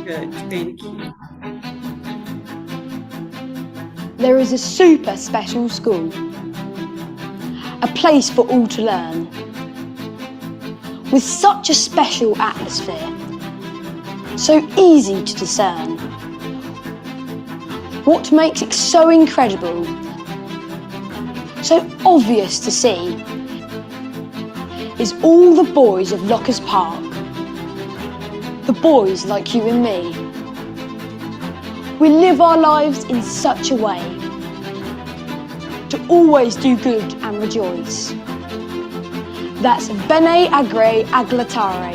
Good, thank you. There is a super special school, a place for all to learn, with such a special atmosphere, so easy to discern. What makes it so incredible, so obvious to see, is all the boys of Lockers Park, the boys like you and me. We live our lives in such a way to always do good and rejoice. That's Bene Agre Aglatare.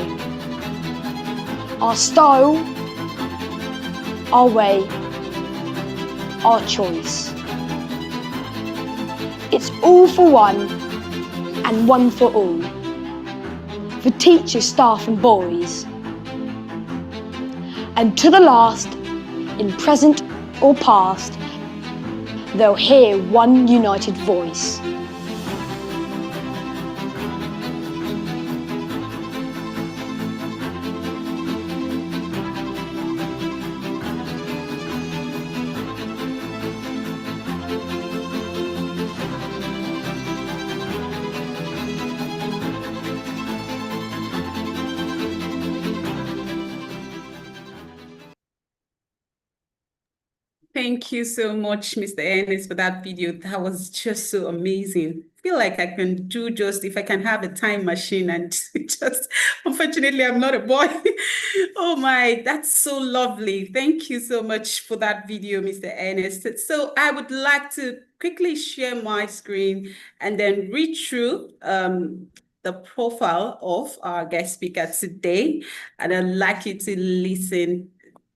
Our style, our way, our choice. It's all for one and one for all. For teachers, staff and boys. And to the last, in present or past, they'll hear one united voice. Thank you so much, Mr. Ennis, for that video. That was just so amazing. I feel like I can do just if I can have a time machine and just, unfortunately, I'm not a boy. Oh my, that's so lovely. Thank you so much for that video, Mr. Ennis. So I would like to quickly share my screen and then read through the profile of our guest speaker today. And I'd like you to listen,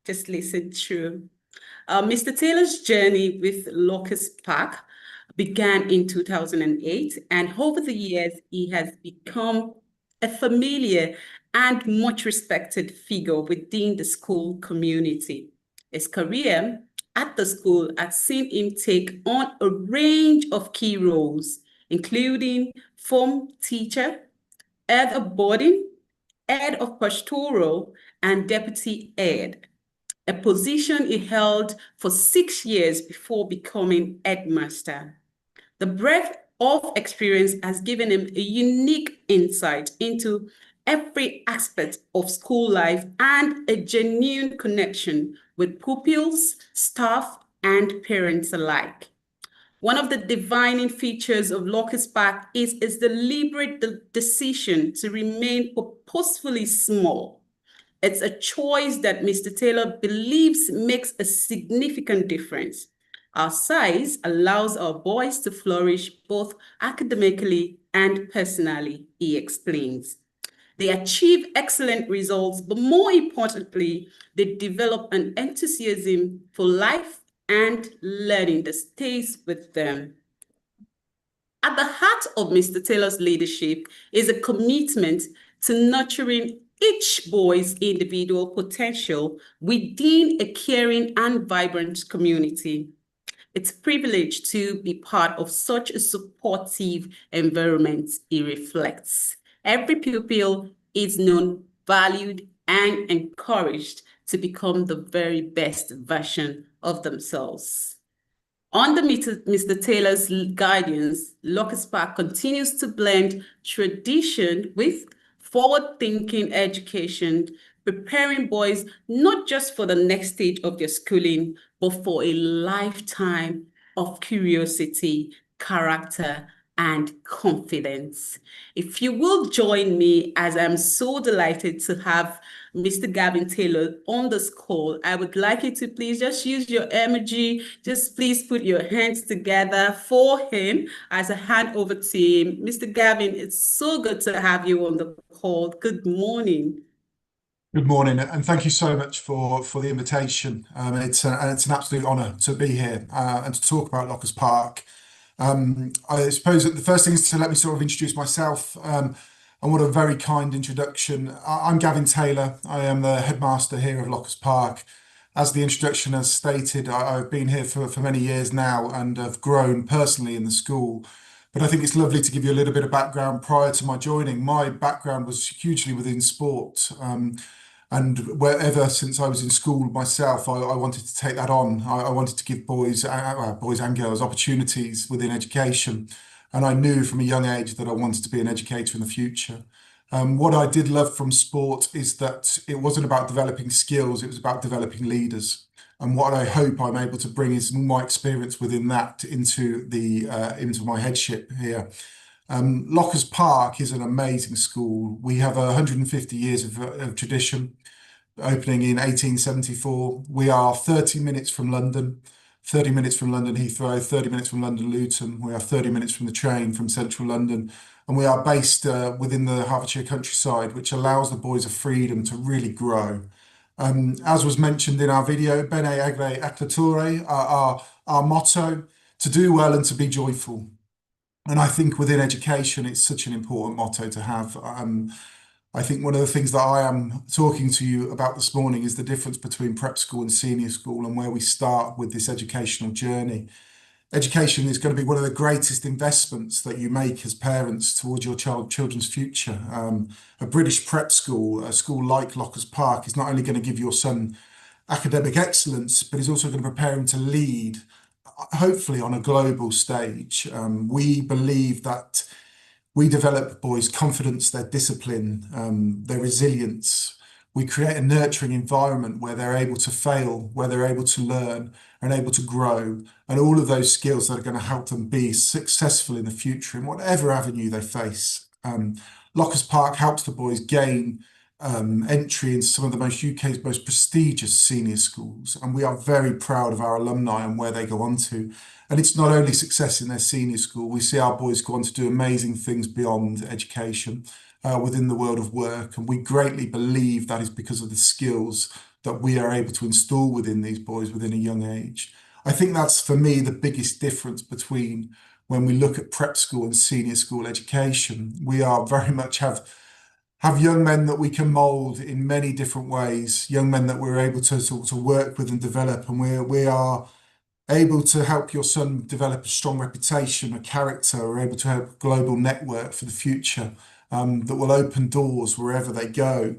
just listen through. Mr. Taylor's journey with Locust Park began in 2008, and over the years, he has become a familiar and much respected figure within the school community. His career at the school has seen him take on a range of key roles, including form teacher, head of boarding, head of pastoral, and deputy head, a position he held for 6 years before becoming headmaster. The breadth of experience has given him a unique insight into every aspect of school life and a genuine connection with pupils, staff, and parents alike. One of the defining features of Locust Park is its deliberate decision to remain purposefully small. It's a choice that Mr. Taylor believes makes a significant difference. Our size allows our boys to flourish both academically and personally, he explains. They achieve excellent results, but more importantly, they develop an enthusiasm for life and learning that stays with them. At the heart of Mr. Taylor's leadership is a commitment to nurturing each boy's individual potential within a caring and vibrant community. It's a privilege to be part of such a supportive environment, he reflects. Every pupil is known, valued, and encouraged to become the very best version of themselves. Under Mr. Taylor's guidance, Locust Park continues to blend tradition with forward-thinking education, preparing boys not just for the next stage of their schooling, but for a lifetime of curiosity, character, and confidence. If you will join me, as I'm so delighted to have Mr. Gavin Taylor on this call, I would like you to please just use your emoji. Just please put your hands together for him as I hand over to him. Mr. Gavin, it's so good to have you on the call. Good morning. Good morning, and thank you so much for the invitation. It's an absolute honour to be here and to talk about Lockers Park. I suppose that the first thing is to let me sort of introduce myself. And what a very kind introduction. I'm Gavin Taylor. I am the headmaster here of Lockers Park. As the introduction has stated, I've been here for many years now and have grown personally in the school. But I think it's lovely to give you a little bit of background prior to my joining. My background was hugely within sport. And wherever since I was in school myself, I wanted to take that on. I wanted to give boys and girls opportunities within education. And I knew from a young age that I wanted to be an educator in the future. What I did love from sport is that it wasn't about developing skills, it was about developing leaders. And what I hope I'm able to bring is my experience within that into my headship here. Lockers Park is an amazing school. We have 150 years of tradition, opening in 1874. We are 30 minutes from London, 30 minutes from London Heathrow, 30 minutes from London Luton. We are 30 minutes from the train from central London. And we are based within the Hertfordshire countryside, which allows the boys a freedom to really grow. As was mentioned in our video, Bene Agere Acclature, our motto, to do well and to be joyful. And I think within education, it's such an important motto to have. I think one of the things that I am talking to you about this morning is the difference between prep school and senior school and where we start with this educational journey. Education is going to be one of the greatest investments that you make as parents towards your children's future. A British prep school, a school like Lockers Park, is not only going to give your son academic excellence, but is also going to prepare him to lead, hopefully on a global stage. We believe that we develop boys' confidence, their discipline, their resilience. We create a nurturing environment where they're able to fail, where they're able to learn and able to grow, and all of those skills that are going to help them be successful in the future in whatever avenue they face. Lockers Park helps the boys gain entry into some of the UK's most prestigious senior schools, and we are very proud of our alumni and where they go on to. And it's not only success in their senior school, we see our boys go on to do amazing things beyond education within the world of work, and we greatly believe that is because of the skills that we are able to install within these boys within a young age. I think that's, for me, the biggest difference between when we look at prep school and senior school education. We are very much have young men that we can mold in many different ways, young men that we're able to work with and develop, and we are able to help your son develop a strong reputation, a character, or able to help a global network for the future that will open doors wherever they go.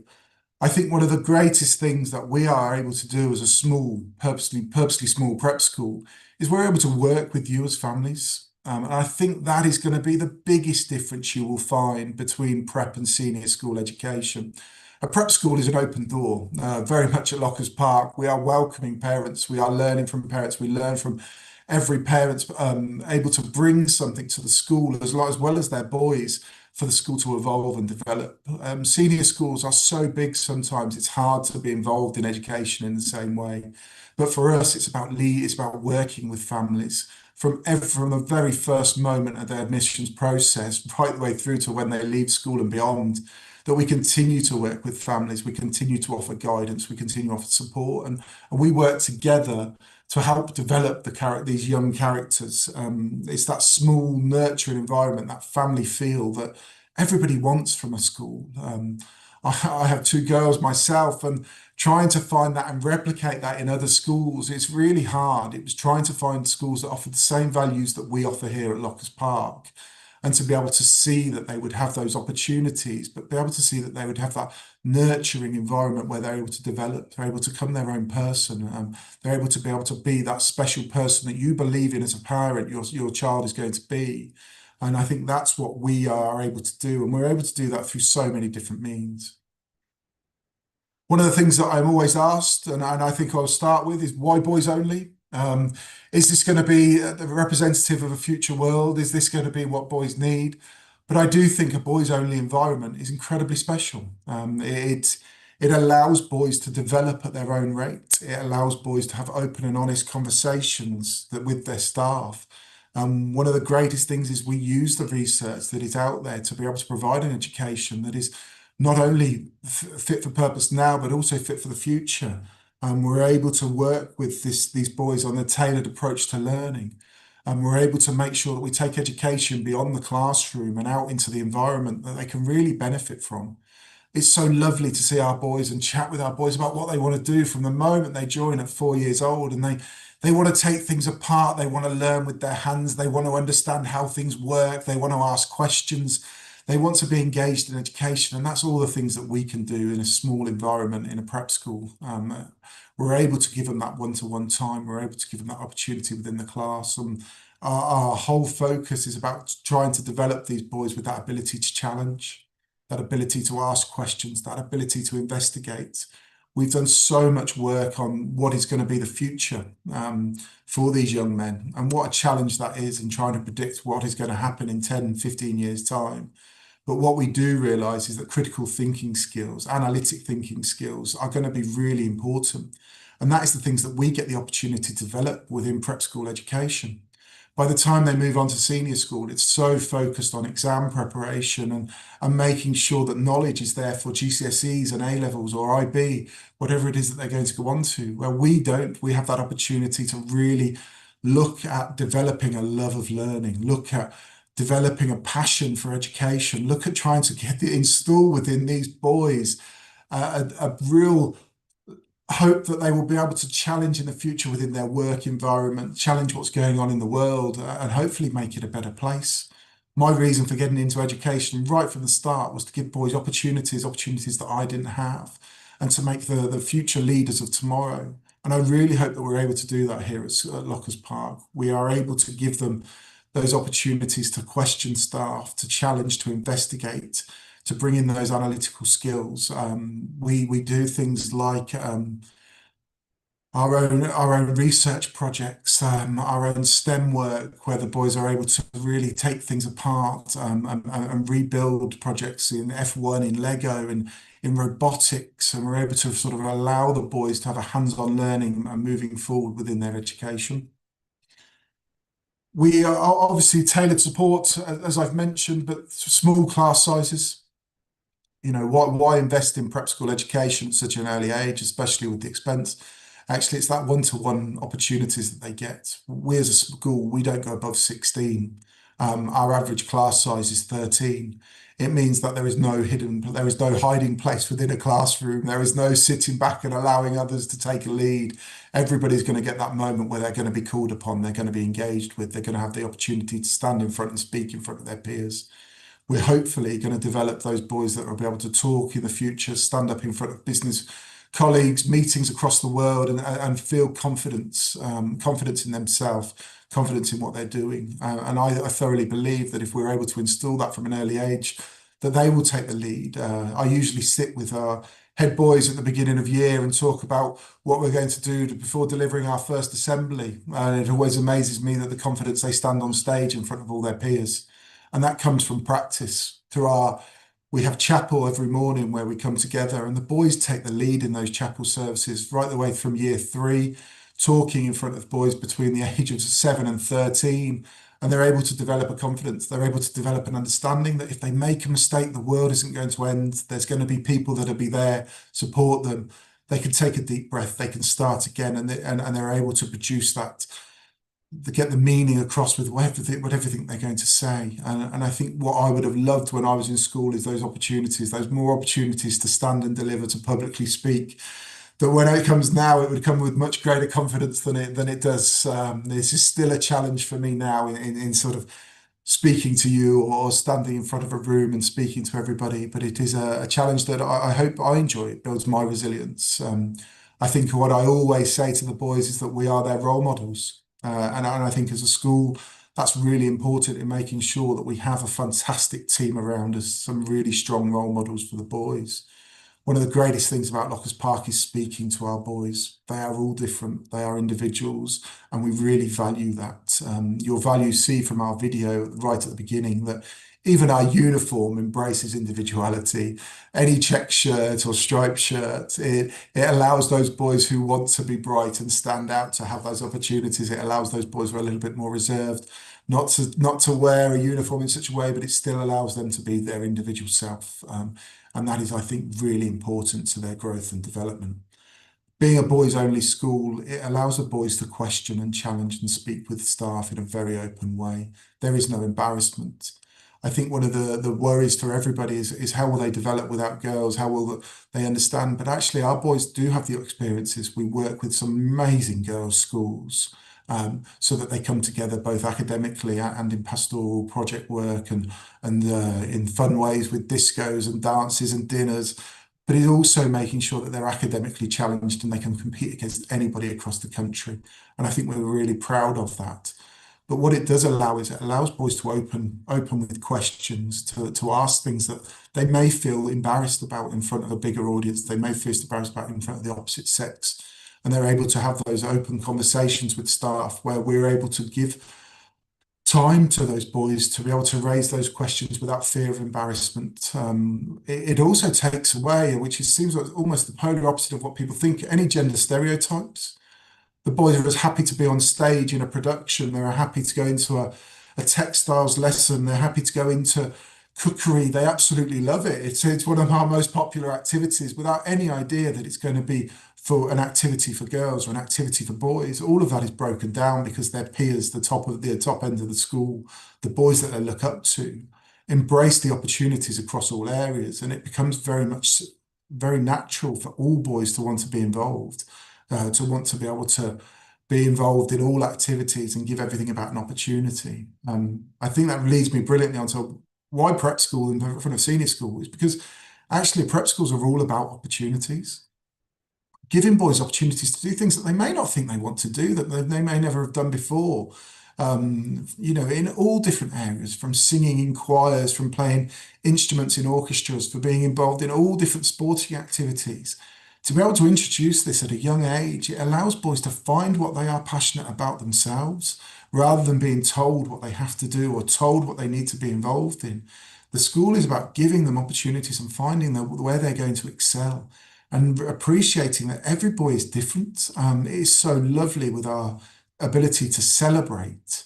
I think one of the greatest things that we are able to do as a small, purposely small prep school is we're able to work with you as families. And I think that is going to be the biggest difference you will find between prep and senior school education. A prep school is an open door, very much at Lockers Park. We are welcoming parents. We are learning from parents. We learn from every parent able to bring something to the school as well as their boys for the school to evolve and develop. Senior schools are so big sometimes it's hard to be involved in education in the same way. But for us, it's about working with families from the very first moment of their admissions process, right the way through to when they leave school and beyond, that we continue to work with families, we continue to offer guidance, we continue to offer support, and we work together to help develop these young characters. It's that small, nurturing environment, that family feel that everybody wants from a school. I have two girls myself, and trying to find that and replicate that in other schools, it's really hard. It was trying to find schools that offer the same values that we offer here at Lockers Park, and to be able to see that they would have those opportunities, but be able to see that they would have that nurturing environment where they're able to develop, they're able to become their own person, they're able to be that special person that you believe in as a parent, your child is going to be. And I think that's what we are able to do, and we're able to do that through so many different means. One of the things that I'm always asked, and I think I'll start with, is why boys only? Is this going to be the representative of a future world? Is this going to be what boys need? But I do think a boys only environment is incredibly special. It allows boys to develop at their own rate. It allows boys to have open and honest conversations with their staff. One of the greatest things is we use the research that is out there to be able to provide an education that is not only fit for purpose now, but also fit for the future. We're able to work with these boys on a tailored approach to learning. And we're able to make sure that we take education beyond the classroom and out into the environment that they can really benefit from. It's so lovely to see our boys and chat with our boys about what they want to do from the moment they join at 4 years old. And they want to take things apart. They want to learn with their hands. They want to understand how things work. They want to ask questions. They want to be engaged in education, and that's all the things that we can do in a small environment in a prep school. We're able to give them that one-to-one time. We're able to give them that opportunity within the class. And our whole focus is about trying to develop these boys with that ability to challenge, that ability to ask questions, that ability to investigate. We've done so much work on what is going to be the future for these young men, and what a challenge that is in trying to predict what is going to happen in 10, 15 years' time. But what we do realise is that critical thinking skills, analytic thinking skills are going to be really important. And that is the things that we get the opportunity to develop within prep school education. By the time they move on to senior school, it's so focused on exam preparation and making sure that knowledge is there for GCSEs and A levels or IB, whatever it is that they're going to go on to. Where we don't, we have that opportunity to really look at developing a love of learning, look at developing a passion for education, look at trying to install within these boys a real hope that they will be able to challenge in the future within their work environment, challenge what's going on in the world, and hopefully make it a better place. My reason for getting into education right from the start was to give boys opportunities that I didn't have, and to make the future leaders of tomorrow. And I really hope that we're able to do that here at Lockers Park. We are able to give them those opportunities to question staff, to challenge, to investigate, to bring in those analytical skills. We do things like our own research projects, our own STEM work, where the boys are able to really take things apart and rebuild projects in F1, in Lego, and in robotics, and we're able to sort of allow the boys to have a hands-on learning and moving forward within their education. We are obviously tailored support, as I've mentioned, but small class sizes. You know, why invest in prep school education at such an early age, especially with the expense? Actually, it's that one-to-one opportunities that they get. We as a school, we don't go above 16. Our average class size is 13. It means that there is no hiding place within a classroom. There is no sitting back and allowing others to take a lead. Everybody's going to get that moment where they're going to be called upon, they're going to be engaged with, they're going to have the opportunity to stand in front and speak in front of their peers. We're hopefully going to develop those boys that will be able to talk in the future, stand up in front of business colleagues, meetings across the world, and feel confidence in themselves, confidence in what they're doing. And I thoroughly believe that if we're able to instill that from an early age, that they will take the lead. I usually sit with our head boys at the beginning of year and talk about what we're going to do before delivering our first assembly. And it always amazes me that the confidence they stand on stage in front of all their peers. And that comes from practice. We have chapel every morning where we come together, and the boys take the lead in those chapel services right the way from year 3, talking in front of boys between the ages of 7 and 13. And they're able to develop a confidence. They're able to develop an understanding that if they make a mistake, the world isn't going to end. There's going to be people that'll be there, support them. They can take a deep breath. They can start again, and they're able to produce that. They get the meaning across with everything they're going to say. And I think what I would have loved when I was in school is those opportunities, those more opportunities to stand and deliver, to publicly speak. That when it comes now, it would come with much greater confidence than it does. This is still a challenge for me now in sort of speaking to you or standing in front of a room and speaking to everybody. But it is a challenge that I hope I enjoy. It builds my resilience. I think what I always say to the boys is that we are their role models. And I think as a school, that's really important in making sure that we have a fantastic team around us, some really strong role models for the boys. One of the greatest things about Lockers Park is speaking to our boys. They are all different, they are individuals, and we really value that. Your values see from our video right at the beginning that even our uniform embraces individuality. Any check shirt or striped shirt, it allows those boys who want to be bright and stand out to have those opportunities. It allows those boys who are a little bit more reserved not to wear a uniform in such a way, but it still allows them to be their individual self. And that is, I think, really important to their growth and development. Being a boys-only school, it allows the boys to question and challenge and speak with staff in a very open way. There is no embarrassment. I think one of the worries for everybody is how will they develop without girls? How will they understand? But actually, our boys do have the experiences. We work with some amazing girls' schools, so that they come together both academically and in pastoral project work and in fun ways with discos and dances and dinners. But it's also making sure that they're academically challenged and they can compete against anybody across the country. And I think we're really proud of that. But what it does allow is it allows boys to open with questions, to ask things that they may feel embarrassed about in front of a bigger audience. They may feel embarrassed about in front of the opposite sex. And they're able to have those open conversations with staff where we're able to give time to those boys to be able to raise those questions without fear of embarrassment. It also takes away, which seems like almost the polar opposite of what people think, any gender stereotypes. The boys are as happy to be on stage in a production. They're happy to go into a textiles lesson. They're happy to go into cookery. They absolutely love it. It's one of our most popular activities without any idea that it's going to be for an activity for girls or an activity for boys. All of that is broken down because their peers, the top end of the school, the boys that they look up to, embrace the opportunities across all areas. And it becomes very natural for all boys to want to be involved. To want to be able to be involved in all activities and give everything about an opportunity. I think that leads me brilliantly onto why prep school in front of senior school is because actually prep schools are all about opportunities. Giving boys opportunities to do things that they may not think they want to do, that they may never have done before. In all different areas, from singing in choirs, from playing instruments in orchestras, for being involved in all different sporting activities. To be able to introduce this at a young age, it allows boys to find what they are passionate about themselves, rather than being told what they have to do or told what they need to be involved in. The school is about giving them opportunities and finding where they're going to excel and appreciating that every boy is different. It is so lovely with our ability to celebrate.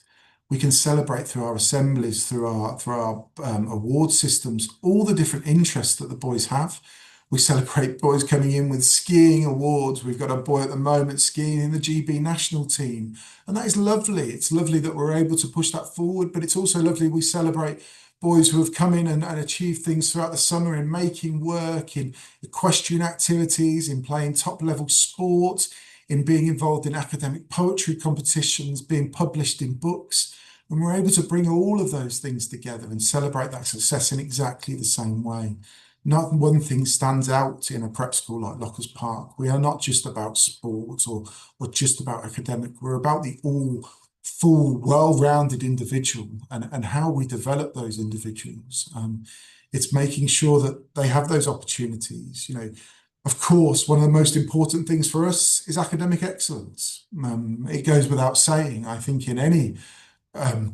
We can celebrate through our assemblies, through our award systems, all the different interests that the boys have. We celebrate boys coming in with skiing awards. We've got a boy at the moment skiing in the GB national team. And that is lovely. It's lovely that we're able to push that forward, but it's also lovely we celebrate boys who have come in and achieved things throughout the summer in making work, in equestrian activities, in playing top level sport, in being involved in academic poetry competitions, being published in books. And we're able to bring all of those things together and celebrate that success in exactly the same way. Not one thing stands out in a prep school like Lockers Park. We are not just about sports or just about academic. We're about the all full, well-rounded individual and how we develop those individuals. It's making sure that they have those opportunities. Of course, one of the most important things for us is academic excellence. It goes without saying, I think, in any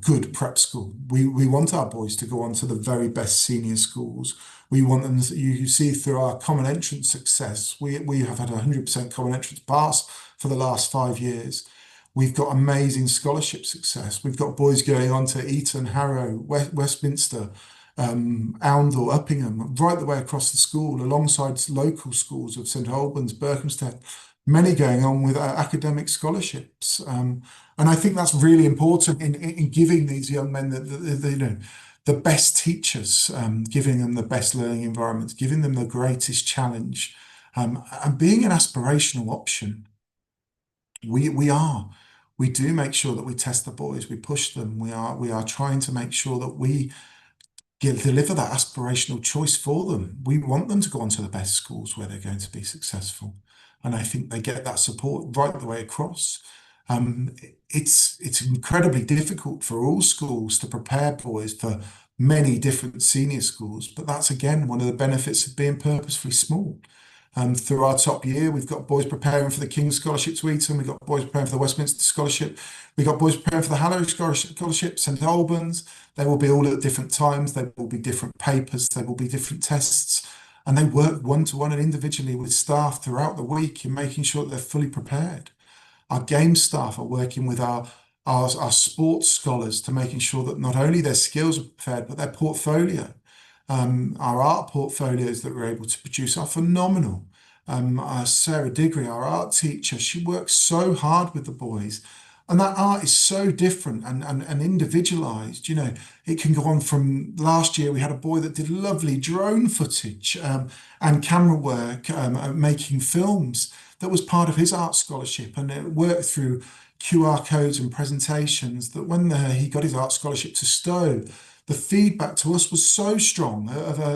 good prep school. We want our boys to go on to the very best senior schools. We want them, you see through our common entrance success, we have had 100% common entrance pass for the last 5 years. We've got amazing scholarship success. We've got boys going on to Eton, Harrow, Westminster, Oundle, Uppingham, right the way across the school, alongside local schools of St Albans, Berkhamsted, many going on with academic scholarships. And I think that's really important in giving these young men the best teachers, giving them the best learning environments, giving them the greatest challenge, and being an aspirational option. We do make sure that we test the boys, we push them. We are trying to make sure that we deliver that aspirational choice for them. We want them to go on to the best schools where they're going to be successful. And I think they get that support right the way across. It's incredibly difficult for all schools to prepare boys for many different senior schools, but that's again one of the benefits of being purposefully small. Through our top year, we've got boys preparing for the King's Scholarship to Eton, we've got boys preparing for the Westminster Scholarship, we've got boys preparing for the Harrow Scholarship, St Albans. They will be all at different times, there will be different papers, there will be different tests, and they work one-to-one and individually with staff throughout the week in making sure that they're fully prepared. Our game staff are working with our sports scholars to making sure that not only their skills are prepared, but their portfolio. Our art portfolios that we're able to produce are phenomenal. Sarah Diggory, our art teacher, she works so hard with the boys. And that art is so different and individualized. It can go on from last year, we had a boy that did lovely drone footage and camera work, making films that was part of his art scholarship, and it worked through QR codes and presentations, that when he got his art scholarship to Stowe, the feedback to us was so strong.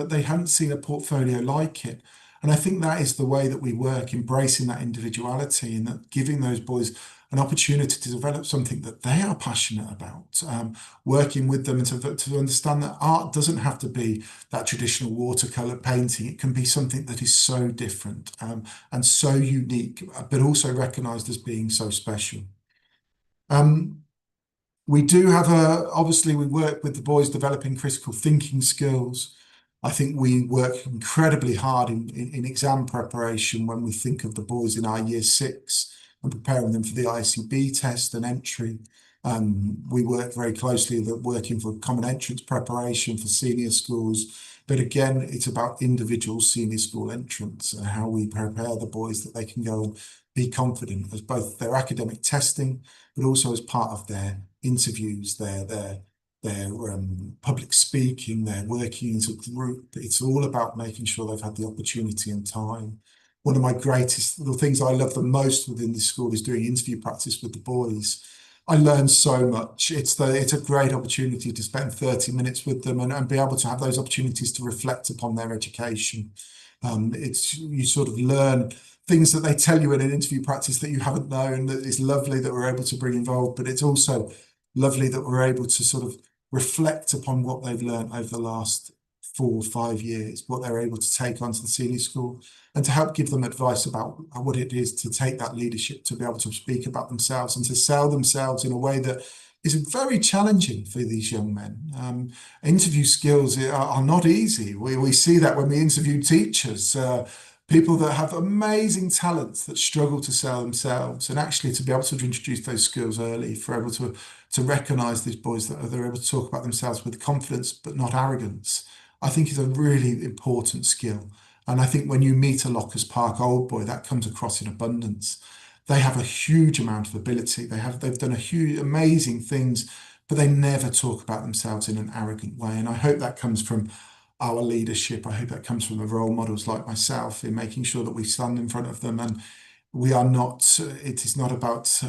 They hadn't seen a portfolio like it. And I think that is the way that we work, embracing that individuality and that giving those boys an opportunity to develop something that they are passionate about, working with them and to understand that art doesn't have to be that traditional watercolor painting. It can be something that is so different and so unique, but also recognized as being so special. We do have obviously we work with the boys developing critical thinking skills. I think we work incredibly hard in exam preparation when we think of the boys in our year 6 and preparing them for the ICB test and entry. We work very closely working for common entrance preparation for senior schools. But again, it's about individual senior school entrance and how we prepare the boys that they can go and be confident as both their academic testing, but also as part of their interviews, their public speaking, their working as a group. It's all about making sure they've had the opportunity and time. One of my greatest, the things I love the most within this school is doing interview practice with the boys. I learn so much. It's a great opportunity to spend 30 minutes with them and be able to have those opportunities to reflect upon their education. You sort of learn things that they tell you in an interview practice that you haven't known. That it's lovely that we're able to bring involved, but it's also lovely that we're able to sort of reflect upon what they've learned over the last 4 or 5 years, what they're able to take onto the senior school, and to help give them advice about what it is to take that leadership, to be able to speak about themselves and to sell themselves in a way that is very challenging for these young men. Interview skills are not easy. We see that when we interview teachers, people that have amazing talents that struggle to sell themselves, and actually to be able to introduce those skills early, for able to recognize these boys that they're able to talk about themselves with confidence but not arrogance, I think is a really important skill. And I think when you meet a Lockers Park old boy, that comes across in abundance. They have a huge amount of ability. They've done amazing things, but they never talk about themselves in an arrogant way. And I hope that comes from our leadership. I hope that comes from the role models like myself, in making sure that we stand in front of them and we are not, it is not about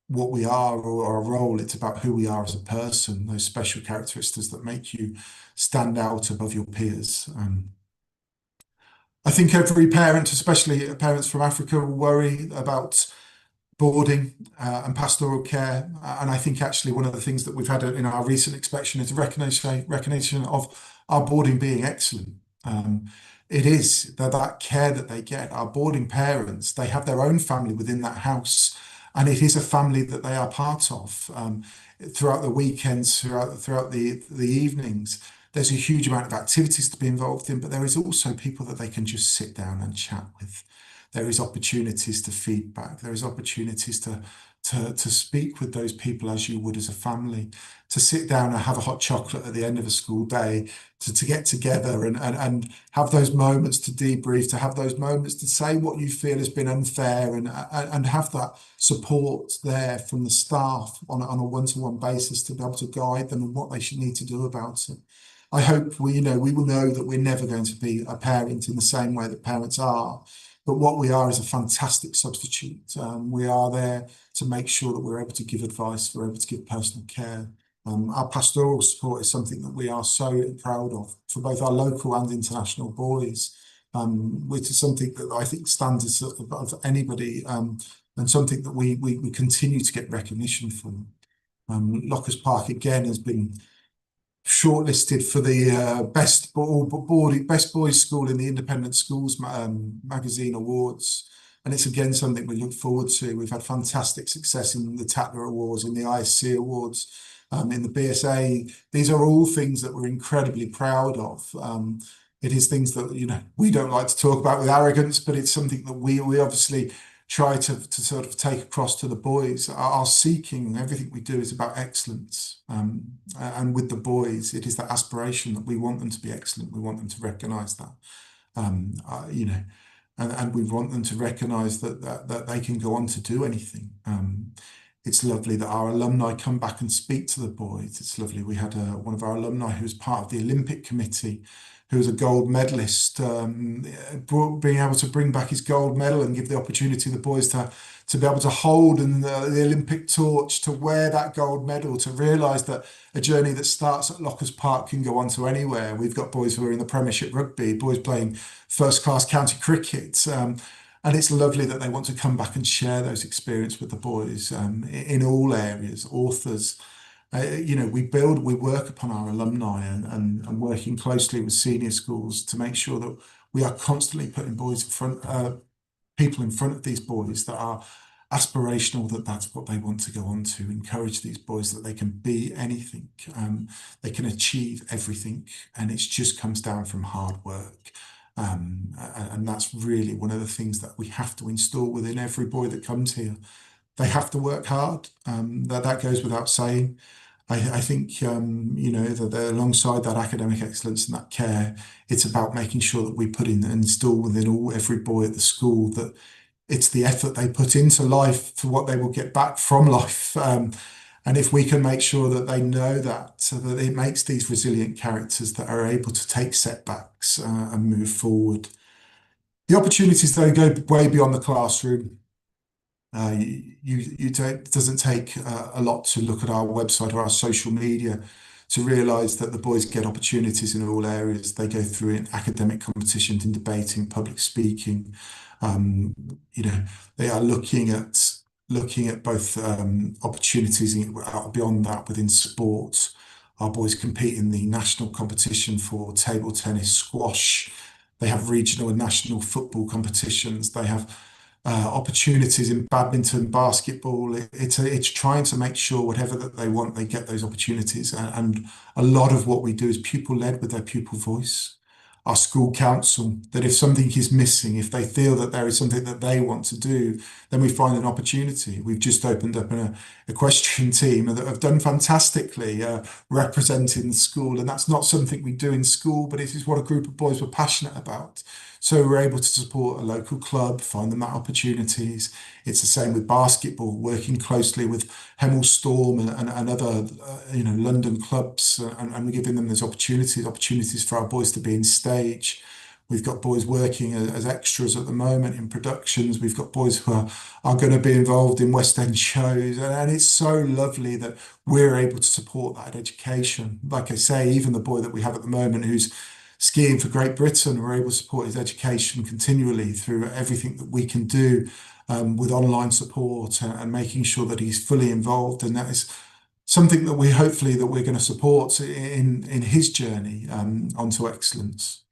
what we are or our role, it's about who we are as a person, those special characteristics that make you stand out above your peers. I think every parent, especially parents from Africa, will worry about boarding and pastoral care. And I think actually one of the things that we've had in our recent inspection is recognition of our boarding being excellent. It is that care that they get. Our boarding parents, they have their own family within that house, and it is a family that they are part of. Throughout the weekends, throughout the evenings, there's a huge amount of activities to be involved in, but there is also people that they can just sit down and chat with. There is opportunities to feedback. There is opportunities to speak with those people as you would as a family, to sit down and have a hot chocolate at the end of a school day, to get together and have those moments to debrief, to have those moments to say what you feel has been unfair, and have that support there from the staff on a one-to-one basis to be able to guide them and what they should need to do about it. I hope we will know that we're never going to be a parent in the same way that parents are. But what we are is a fantastic substitute. We are there to make sure that we're able to give advice, we're able to give personal care. Our pastoral support is something that we are so proud of for both our local and international boys, which is something that I think stands above anybody, and something that we continue to get recognition from. Lockers Park again has been shortlisted for the best boys school in the Independent Schools magazine awards, and it's again something we look forward to. We've had fantastic success in the Tatler Awards, in the ISC Awards, in the BSA. These are all things that we're incredibly proud of. It is things that we don't like to talk about with arrogance, but it's something that we obviously try to sort of take across to the boys. Our seeking, everything we do is about excellence. And with the boys, it is that aspiration that we want them to be excellent. We want them to recognise that, and we want them to recognise that they can go on to do anything. It's lovely that our alumni come back and speak to the boys. It's lovely. We had one of our alumni who was part of the Olympic committee, who was a gold medalist, being able to bring back his gold medal and give the opportunity to the boys to be able to hold the Olympic torch, to wear that gold medal, to realise that a journey that starts at Lockers Park can go on to anywhere. We've got boys who are in the Premiership Rugby, boys playing first-class county cricket. And it's lovely that they want to come back and share those experiences with the boys in all areas, authors. We work upon our alumni and working closely with senior schools to make sure that we are constantly putting people in front of these boys that are aspirational, that's what they want to go on to, encourage these boys that they can be anything, they can achieve everything, and it just comes down from hard work. And that's really one of the things that we have to install within every boy that comes here. They have to work hard. That goes without saying. I think that alongside that academic excellence and that care, it's about making sure that we put in and install within every boy at the school that it's the effort they put into life for what they will get back from life. And if we can make sure that they know that, so that it makes these resilient characters that are able to take setbacks and move forward. The opportunities, though, go way beyond the classroom. It doesn't take a lot to look at our website or our social media to realise that the boys get opportunities in all areas. They go through in academic competitions, in debating, public speaking. They are looking at both opportunities beyond that within sports. Our boys compete in the national competition for table tennis, squash. They have regional and national football competitions. They have opportunities in badminton, basketball. It's trying to make sure whatever that they want, they get those opportunities. And a lot of what we do is pupil-led with their pupil voice. Our school council, that if something is missing, if they feel that there is something that they want to do, then we find an opportunity. We've just opened up an equestrian team that have done fantastically representing the school. And that's not something we do in school, but it is what a group of boys were passionate about. So we're able to support a local club, find them that opportunities. It's the same with basketball, working closely with Hemel Storm and other London clubs, and we're giving them those opportunities for our boys to be in stage. We've got boys working as extras at the moment in productions. We've got boys who are going to be involved in West End shows. And it's so lovely that we're able to support that education. Like I say, even the boy that we have at the moment who's skiing for Great Britain, we're able to support his education continually through everything that we can do with online support and making sure that he's fully involved. And that is something that we're going to support in his journey onto excellence.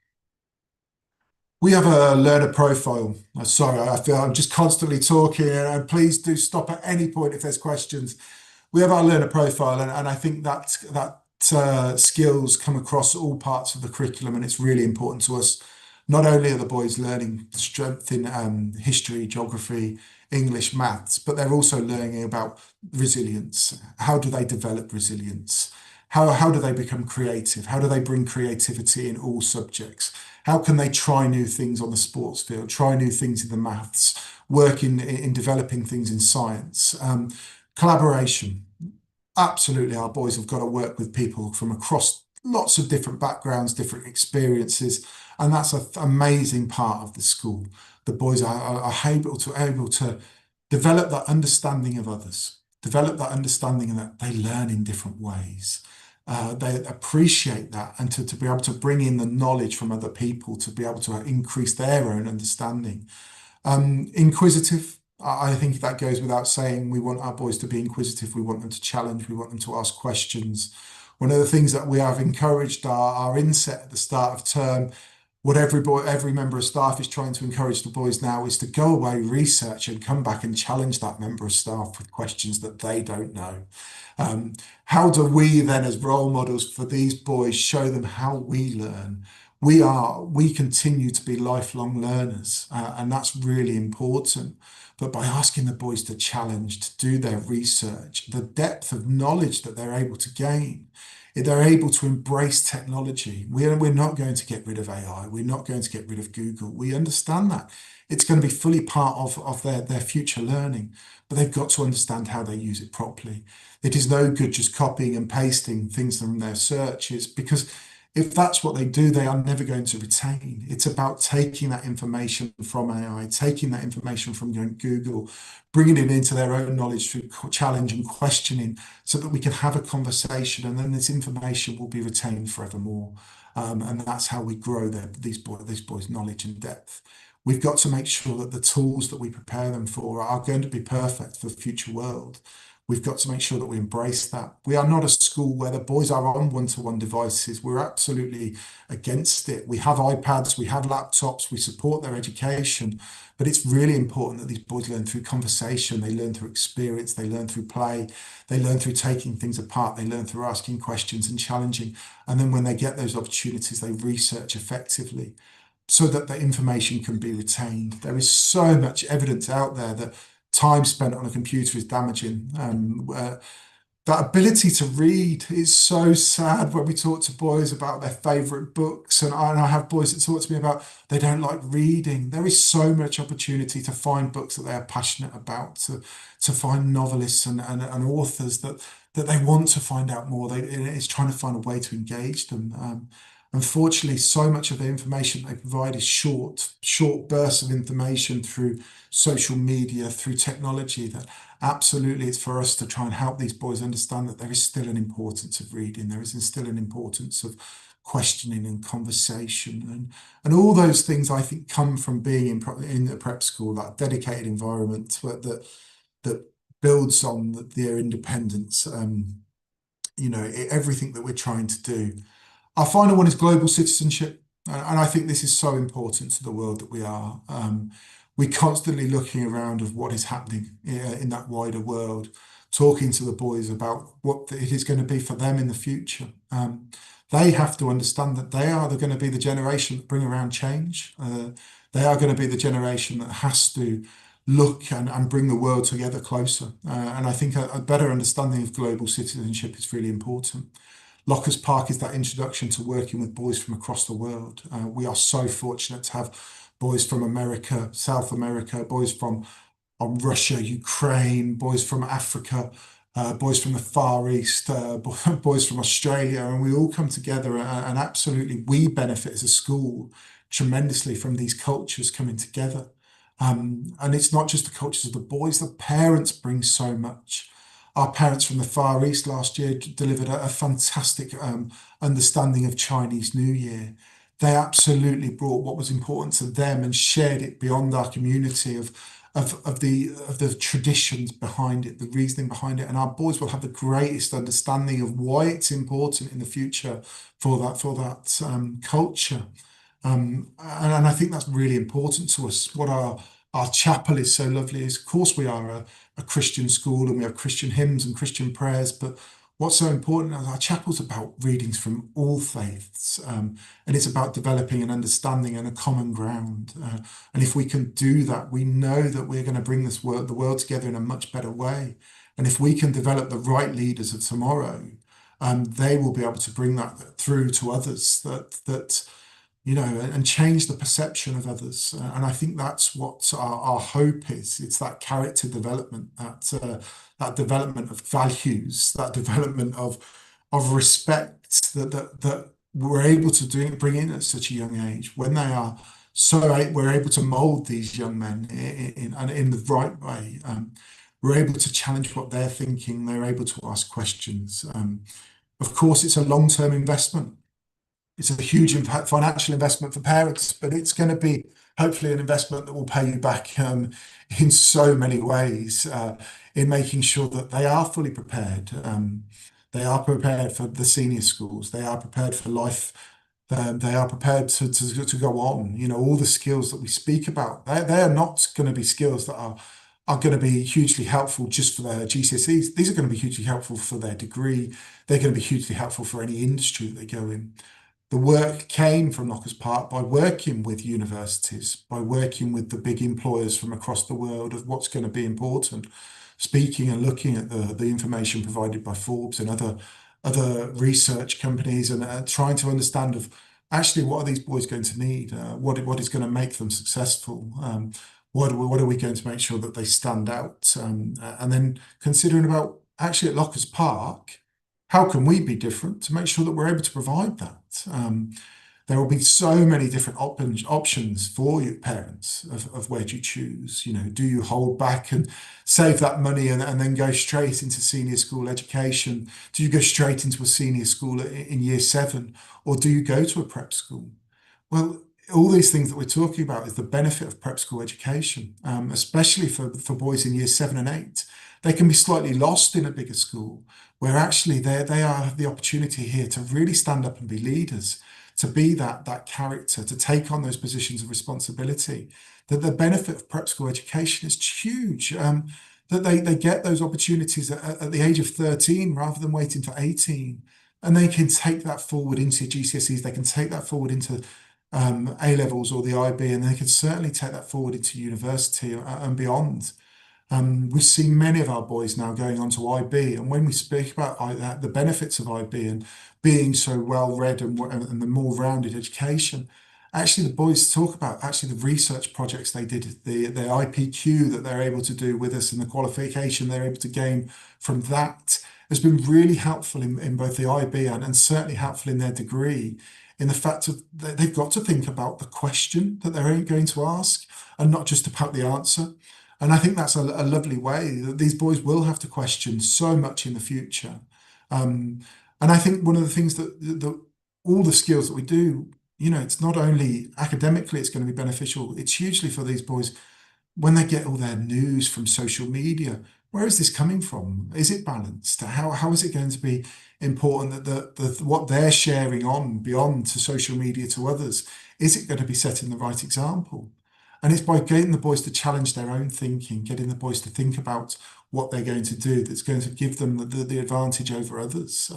We have a learner profile. Sorry, I feel I'm just constantly talking, and please do stop at any point if there's questions. We have our learner profile, and I think that skills come across all parts of the curriculum, and it's really important to us. Not only are the boys learning strength in history, geography, English, maths, but they're also learning about resilience. How do they develop resilience? How do they become creative? How do they bring creativity in all subjects? How can they try new things on the sports field, try new things in the maths, work in developing things in science? Collaboration. Absolutely, our boys have got to work with people from across lots of different backgrounds, different experiences, and that's an amazing part of the school. The boys are able to develop that understanding of others, develop that understanding that they learn in different ways. They appreciate that, and to be able to bring in the knowledge from other people, to be able to increase their own understanding. Inquisitive, I think that goes without saying. We want our boys to be inquisitive. We want them to challenge. We want them to ask questions. One of the things that we have encouraged our inset at the start of term, what every member of staff is trying to encourage the boys now, is to go away, research, and come back and challenge that member of staff with questions that they don't know. How do we then, as role models for these boys, show them how we learn? We continue to be lifelong learners, and that's really important. But by asking the boys to challenge, to do their research, the depth of knowledge that they're able to gain, they're able to embrace technology. We're not going to get rid of AI. We're not going to get rid of Google. We understand that. It's going to be fully part of their future learning, but they've got to understand how they use it properly. It is no good just copying and pasting things from their searches, because if that's what they do, they are never going to retain. It's about taking that information from AI, taking that information from Google, bringing it into their own knowledge through challenge and questioning, so that we can have a conversation, and then this information will be retained forevermore. And that's how we grow these boys' knowledge and depth. We've got to make sure that the tools that we prepare them for are going to be perfect for the future world. We've got to make sure that we embrace that. We are not a school where the boys are on one-to-one devices. We're absolutely against it. We have iPads, we have laptops, we support their education, but it's really important that these boys learn through conversation, they learn through experience, they learn through play, they learn through taking things apart, they learn through asking questions and challenging. And then when they get those opportunities, they research effectively, so that the information can be retained. There is so much evidence out there that time spent on a computer is damaging. That ability to read is so sad when we talk to boys about their favourite books. And I have boys that talk to me about they don't like reading. There is so much opportunity to find books that they are passionate about, to find novelists and authors that they want to find out more. It's trying to find a way to engage them. Unfortunately, so much of the information they provide is short bursts of information through social media, through technology, that absolutely it's for us to try and help these boys understand that there is still an importance of reading, there is still an importance of questioning and conversation, and all those things I think come from being in a prep school, that dedicated environment that builds on their independence. Everything that we're trying to do. Our final one is global citizenship, and I think this is so important to the world that we are. We're constantly looking around of what is happening in that wider world, talking to the boys about what it is going to be for them in the future. They have to understand that they are going to be the generation that bring around change. They are going to be the generation that has to look and bring the world together closer. And I think a better understanding of global citizenship is really important. Lockers Park is that introduction to working with boys from across the world. We are so fortunate to have boys from America, South America, boys from Russia, Ukraine, boys from Africa, boys from the Far East, boys from Australia, and we all come together, and absolutely we benefit as a school tremendously from these cultures coming together. And it's not just the cultures of the boys, the parents bring so much. Our parents from the Far East last year delivered a fantastic understanding of Chinese New Year. They absolutely brought what was important to them and shared it beyond our community of the traditions behind it, the reasoning behind it. And our boys will have the greatest understanding of why it's important in the future for that culture. And I think that's really important to us. What our chapel is so lovely is, of course, we are a Christian school and we have Christian hymns and Christian prayers, but what's so important is our chapel's about readings from all faiths, and it's about developing an understanding and a common ground. And if we can do that, we know that we're going to bring the world together in a much better way. And if we can develop the right leaders of tomorrow, they will be able to bring that through to others, and change the perception of others. And I think that's what our hope is. It's that character development, that development of values, that development of respect that we're able to bring in at such a young age. When they are we're able to mold these young men in the right way. We're able to challenge what they're thinking. They're able to ask questions. Of course, it's a long-term investment. It's a huge financial investment for parents, but it's going to be hopefully an investment that will pay you back in so many ways, in making sure that they are fully prepared. They are prepared for the senior schools. They are prepared for life. They are prepared to go on. All the skills that we speak about, they are not going to be skills that are going to be hugely helpful just for their GCSEs. These are going to be hugely helpful for their degree. They're going to be hugely helpful for any industry that they go in. The work came from Lockers Park by working with universities, by working with the big employers from across the world of what's going to be important, speaking and looking at the information provided by Forbes and other research companies, and trying to understand of actually what are these boys going to need, what is going to make them successful, what are we going to make sure that they stand out, and then considering about actually at Lockers Park, how can we be different to make sure that we're able to provide that? There will be so many different options for you parents of where do you choose. Do you hold back and save that money and then go straight into senior school education? Do you go straight into a senior school in year 7, or do you go to a prep school? Well, all these things that we're talking about is the benefit of prep school education, especially for boys in year 7 and 8. They can be slightly lost in a bigger school, where actually they are the opportunity here to really stand up and be leaders, to be that character, to take on those positions of responsibility. That the benefit of prep school education is huge. That they get those opportunities at the age of 13 rather than waiting for 18. And they can take that forward into GCSEs, they can take that forward into A levels or the IB, and they can certainly take that forward into university and beyond. We've seen many of our boys now going on to IB, and when we speak about the benefits of IB and being so well read and the more rounded education, actually the boys talk about actually the research projects they did, the IPQ that they're able to do with us, and the qualification they're able to gain from that has been really helpful in both the IB and certainly helpful in their degree, in the fact of they've got to think about the question that they're going to ask and not just about the answer. And I think that's a lovely way that these boys will have to question so much in the future. And I think one of the things that all the skills that we do, it's not only academically it's going to be beneficial, it's hugely for these boys when they get all their news from social media. Where is this coming from? Is it balanced? How is it going to be important that what they're sharing on beyond to social media to others, is it going to be setting the right example? And it's by getting the boys to challenge their own thinking, getting the boys to think about what they're going to do that's going to give them the advantage over others.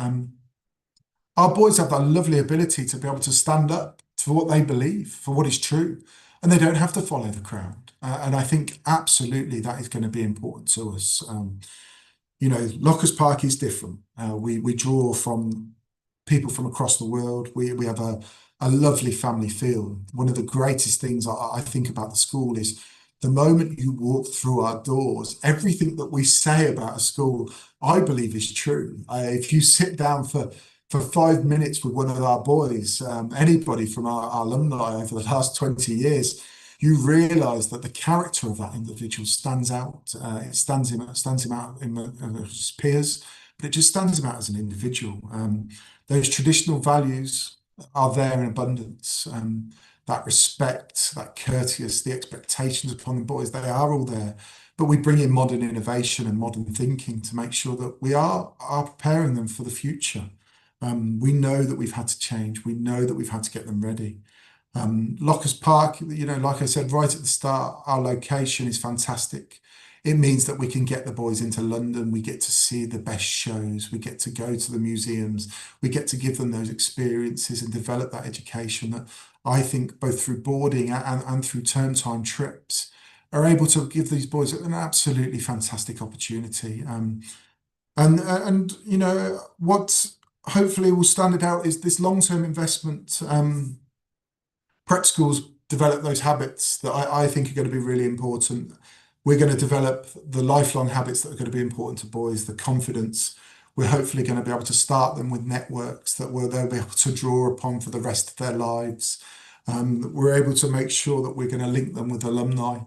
Our boys have that lovely ability to be able to stand up for what they believe, for what is true, and they don't have to follow the crowd. And I think absolutely that is going to be important to us. Lockers Park is different. We draw from people from across the world. We have a lovely family feel. One of the greatest things I think about the school is the moment you walk through our doors, everything that we say about a school, I believe is true. If you sit down for 5 minutes with one of our boys, anybody from our alumni over the last 20 years, you realise that the character of that individual stands out. It stands him out in his peers, but it just stands him out as an individual. Those traditional values are there in abundance. That respect, that courteous, the expectations upon the boys, they are all there. But we bring in modern innovation and modern thinking to make sure that we are preparing them for the future. We know that we've had to change. We know that we've had to get them ready. Lockers Park, like I said right at the start, our location is fantastic. It means that we can get the boys into London. We get to see the best shows. We get to go to the museums. We get to give them those experiences and develop that education that I think both through boarding and through term time trips are able to give these boys an absolutely fantastic opportunity. What hopefully will stand it out is this long-term investment. Prep schools develop those habits that I think are going to be really important. We're going to develop the lifelong habits that are going to be important to boys, the confidence. We're hopefully going to be able to start them with networks that they'll be able to draw upon for the rest of their lives. We're able to make sure that we're going to link them with alumni.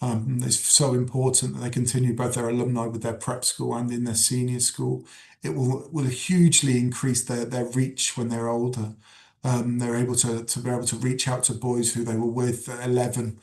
It's so important that they continue both their alumni with their prep school and in their senior school. It will hugely increase their reach when they're older. They're able to be able to reach out to boys who they were with at 11,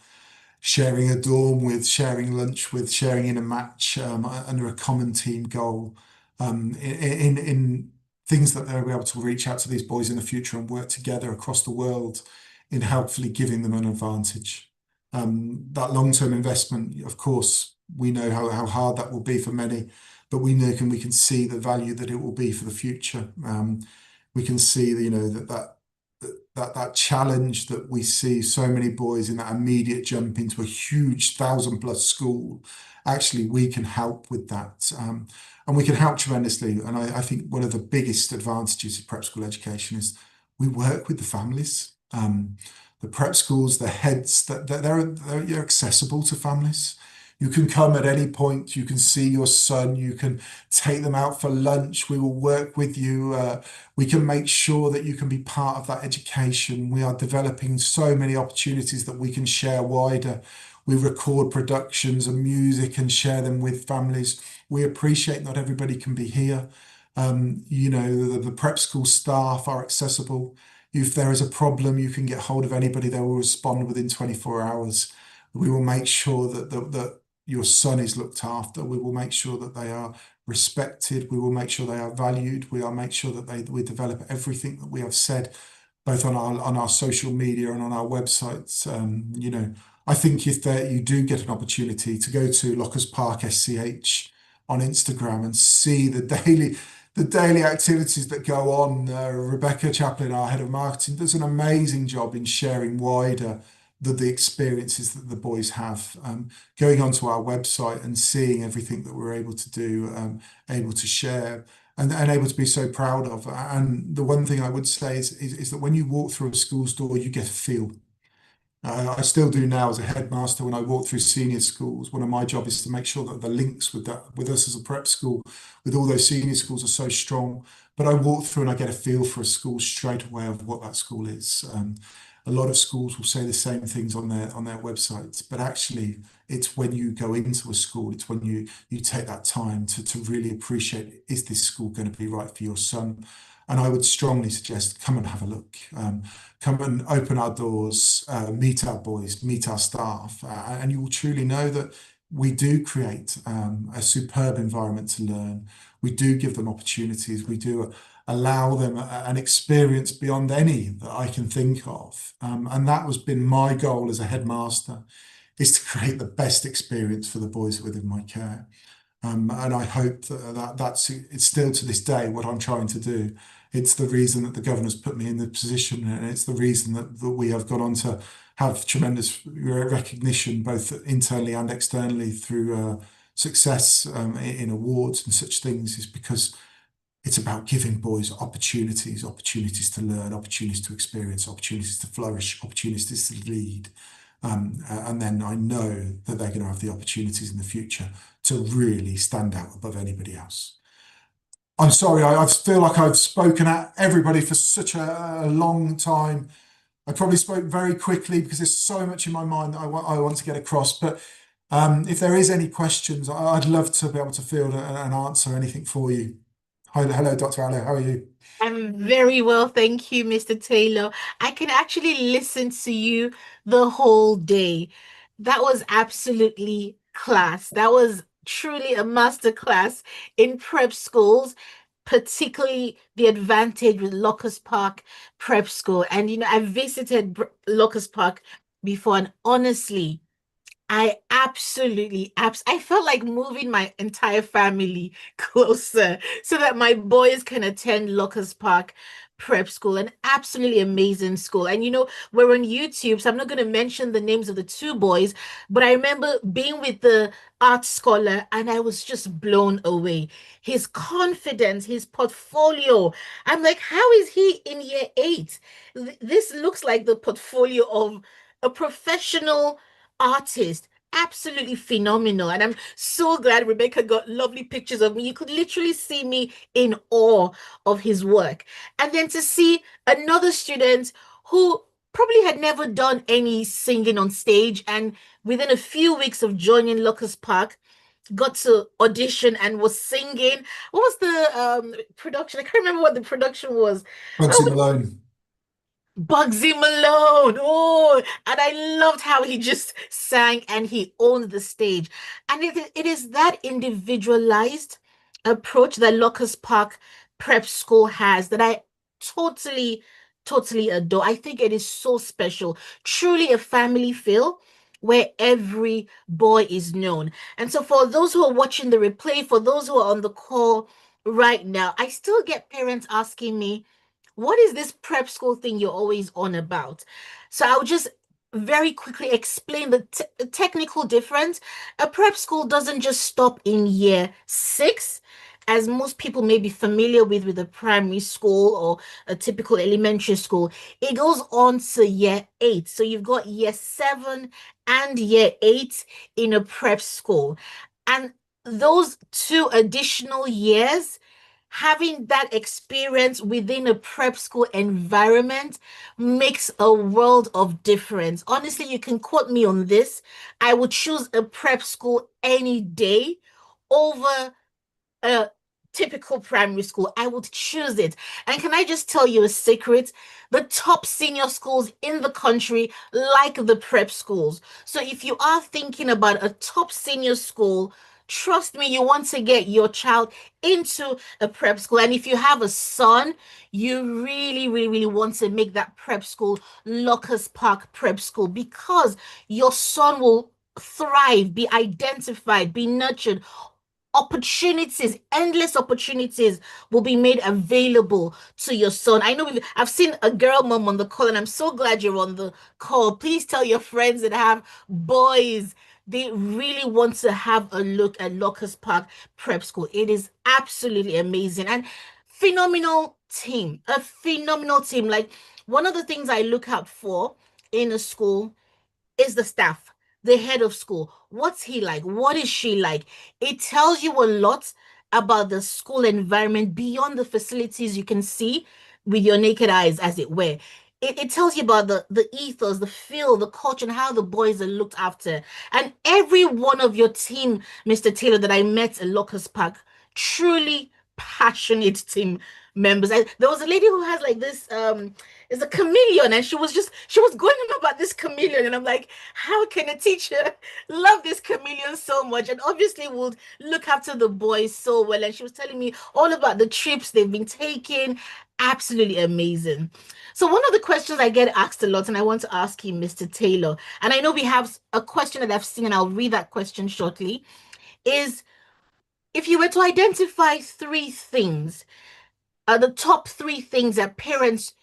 sharing a dorm with, sharing lunch with, sharing in a match under a common team goal, in things that they'll be able to reach out to these boys in the future and work together across the world in helpfully giving them an advantage. That long-term investment, of course, we know how hard that will be for many, but we can see the value that it will be for the future. We can see that challenge that we see so many boys in that immediate jump into a huge 1,000+ school. Actually, we can help with that, and we can help tremendously. And I think one of the biggest advantages of prep school education is we work with the families. The prep schools, the heads, that they're accessible to families. You can come at any point. You can see your son. You can take them out for lunch. We will work with you. We can make sure that you can be part of that education. We are developing so many opportunities that we can share wider. We record productions and music and share them with families. We appreciate not everybody can be here. The prep school staff are accessible. If there is a problem, you can get hold of anybody. They will respond within 24 hours. We will make sure that your son is looked after. We will make sure that they are respected. We will make sure they are valued. We will make sure that we develop everything that we have said, both on our social media and on our websites. I think if you do get an opportunity to go to Lockers Park SCH on Instagram and see the daily activities that go on. Rebecca Chaplin, our head of marketing, does an amazing job in sharing wider the experiences that the boys have. Going onto our website and seeing everything that we're able to do, able to share, and able to be so proud of. And the one thing I would say is that when you walk through a school's door, you get a feel. I still do now as a headmaster when I walk through senior schools. One of my jobs is to make sure that the links with us as a prep school, with all those senior schools, are so strong. But I walk through and I get a feel for a school straight away of what that school is. A lot of schools will say the same things on their websites, but actually, it's when you go into a school, it's when you take that time to really appreciate, is this school going to be right for your son? And I would strongly suggest come and have a look. Come and open our doors, meet our boys, meet our staff, and you will truly know that we do create a superb environment to learn. We do give them opportunities. We do allow them an experience beyond any that I can think of. And that has been my goal as a headmaster, is to create the best experience for the boys within my care. And I hope that's it's still to this day what I'm trying to do. It's the reason that the governor's put me in the position, and it's the reason that we have gone on to have tremendous recognition, both internally and externally, through success in awards and such things, is because it's about giving boys opportunities to learn, opportunities to experience, opportunities to flourish, opportunities to lead. And then I know that they're going to have the opportunities in the future to really stand out above anybody else. I'm sorry, I feel like I've spoken at everybody for such a long time. I probably spoke very quickly because there's so much in my mind that I want to get across. But if there is any questions, I'd love to be able to field and answer anything for you. Hello, Dr. Ali, how are you? I'm very well, thank you, Mr. Taylor. I can actually listen to you the whole day. That was absolutely class. That was truly a master class in prep schools, particularly the advantage with Locust Park Prep School. And I visited Locust Park before, and honestly, I felt like moving my entire family closer so that my boys can attend Locust Park Prep School, an absolutely amazing school. And we're on YouTube, so I'm not going to mention the names of the two boys, but I remember being with the art scholar and I was just blown away. His confidence, his portfolio. I'm like, how is he in year 8? This looks like the portfolio of a professional artist. Absolutely phenomenal. And I'm so glad Rebecca got lovely pictures of me. You could literally see me in awe of his work. And then to see another student who probably had never done any singing on stage, and within a few weeks of joining Locust Park, got to audition and was singing. What was the production? I can't remember what the production was. Bugsy Oh, Malone. Bugsy Malone. Oh, and I loved how he just sang and he owned the stage. And it is that individualized approach that Locust Park Prep School has that I totally, totally adore. I think it is so special. Truly a family feel where every boy is known. And so for those who are watching the replay, for those who are on the call right now, I still get parents asking me, what is this prep school thing you're always on about? So I'll just very quickly explain the technical difference. A prep school doesn't just stop in year 6. as most people may be familiar with a primary school or a typical elementary school, it goes on to year 8. So you've got year 7 and year 8 in a prep school. And those 2 additional years, having that experience within a prep school environment makes a world of difference. Honestly, you can quote me on this. I would choose a prep school any day over a typical primary school. I would choose it. And can I just tell you a secret? The top senior schools in the country like the prep schools. So if you are thinking about a top senior school, trust me, you want to get your child into a prep school. And if you have a son, you really, really, really want to make that prep school Locust Park Prep School, because your son will thrive, be identified, be nurtured. Opportunities, endless opportunities will be made available to your son. I know I've seen a girl mom on the call, and I'm so glad you're on the call. Please tell your friends that have boys. They really want to have a look at Locust Park Prep School. It is absolutely amazing and phenomenal team. A phenomenal team. Like, one of the things I look out for in a school is the staff, the head of school. What's he like? What is she like? It tells you a lot about the school environment beyond the facilities you can see with your naked eyes, as it were. It tells you about the ethos, the feel, the culture, and how the boys are looked after. And every one of your team, Mr. Taylor, that I met at Locust Park, truly passionate team members. There was a lady who has like this is a chameleon, and she was going on about this chameleon, and I'm like, how can a teacher love this chameleon so much and obviously would look after the boys so well? And she was telling me all about the trips they've been taking. Absolutely amazing. So one of the questions I get asked a lot, and I want to ask you, Mr. Taylor, and I know we have a question that I've seen, and I'll read that question shortly, is if you were to identify 3 things, the top 3 things that parents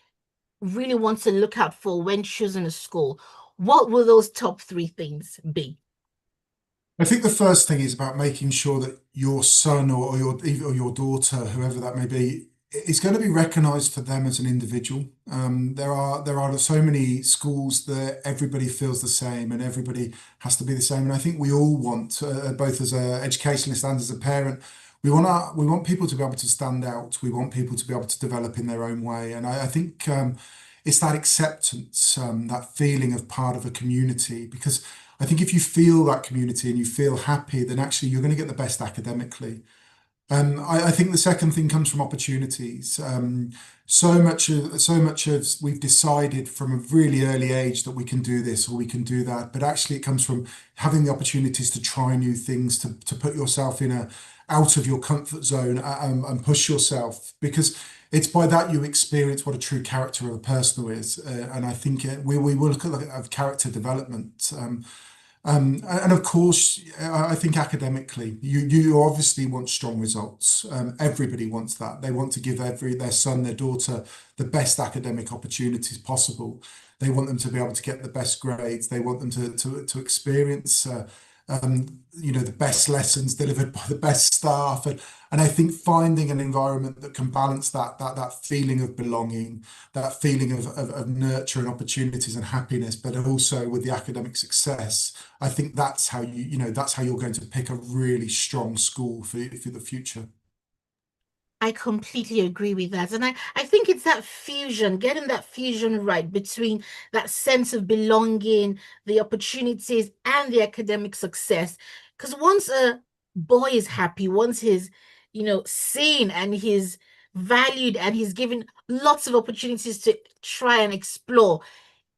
really want to look out for when choosing a school, what will those top 3 things be? I think the first thing is about making sure that your son or your daughter, whoever that may be, is going to be recognised for them as an individual. There are so many schools that everybody feels the same and everybody has to be the same. And I think we all want, both as an educationalist and as a parent, we want people to be able to stand out. We want people to be able to develop in their own way. And I think it's that acceptance, that feeling of part of a community, because I think if you feel that community and you feel happy, then actually you're going to get the best academically. I think the second thing comes from opportunities. So much as we've decided from a really early age that we can do this or we can do that, but actually it comes from having the opportunities to try new things, to put yourself out of your comfort zone, and push yourself, because it's by that you experience what a true character of a person is. And I think we will look at character development. And of course, I think academically, you obviously want strong results. Everybody wants that. They want to give their son, their daughter, the best academic opportunities possible. They want them to be able to get the best grades. They want them to experience the best lessons delivered by the best staff. And I think finding an environment that can balance that feeling of belonging, that feeling of nurture and opportunities and happiness, but also with the academic success. I think that's how that's how you're going to pick a really strong school for the future. I completely agree with that. And I think it's that fusion, getting that fusion right between that sense of belonging, the opportunities, and the academic success. Because once a boy is happy, once he's, seen and he's valued and he's given lots of opportunities to try and explore,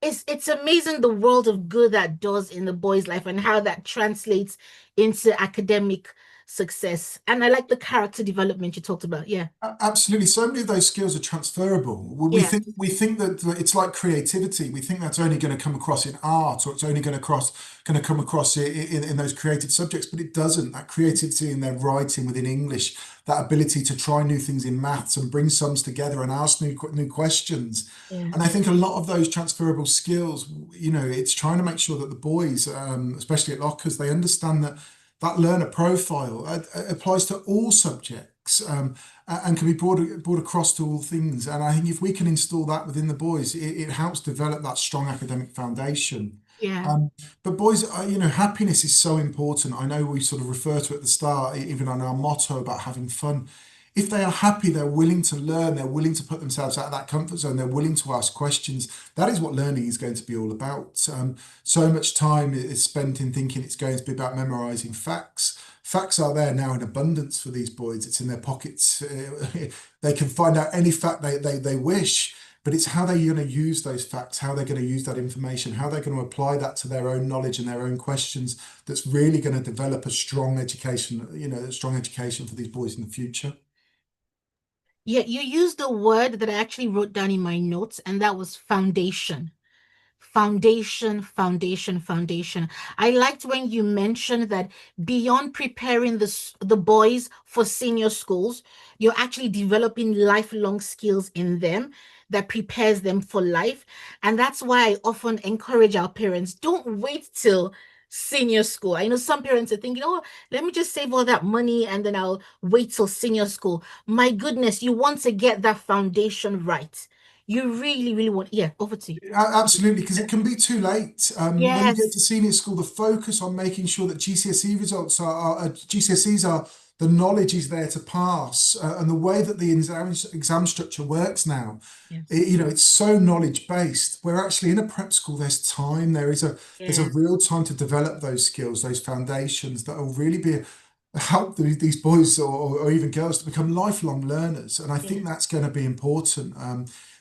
it's amazing the world of good that does in the boy's life and how that translates into academic success. And I like the character development you talked about. Yeah. Absolutely, so many of those skills are transferable. We Yeah. think that it's like creativity. We think that's only going to come across in art, or it's only going to come across in those creative subjects, but it doesn't. That creativity in their writing within English, that ability to try new things in maths and bring sums together and ask new questions. Yeah. And I think a lot of those transferable skills, it's trying to make sure that the boys, especially at Lockers, they understand that learner profile applies to all subjects. facts, and can be brought across to all things. And I think if we can install that within the boys, it helps develop that strong academic foundation. Yeah. But boys, happiness is so important. I know we sort of refer to it at the start, even on our motto about having fun. If they are happy, they're willing to learn, they're willing to put themselves out of that comfort zone, they're willing to ask questions. That is what learning is going to be all about. So much time is spent in thinking it's going to be about memorizing facts. Facts are there now in abundance for these boys. It's in their pockets. They can find out any fact they wish, but it's how they're going to use those facts, how they're going to use that information, how they're going to apply that to their own knowledge and their own questions that's really going to develop a strong education, a strong education for these boys in the future. Yeah, you used the word that I actually wrote down in my notes, and that was foundation. Foundation, foundation, foundation. I liked when you mentioned that beyond preparing the boys for senior schools, you're actually developing lifelong skills in them that prepares them for life. And that's why I often encourage our parents, don't wait till senior school. I know some parents are thinking, oh, let me just save all that money and then I'll wait till senior school. My goodness, you want to get that foundation right. You really, really want, yeah, over to you. Absolutely, because it can be too late. When you get Yes. to senior school, the focus on making sure that GCSE results GCSEs are the knowledge is there to pass, and the way that the exam structure works now, Yes. it's so knowledge based. Where actually in a prep school, there's time. There's a Yeah. real time to develop those skills, those foundations that will really be help these boys or even girls to become lifelong learners. And I Yeah. think that's going to be important.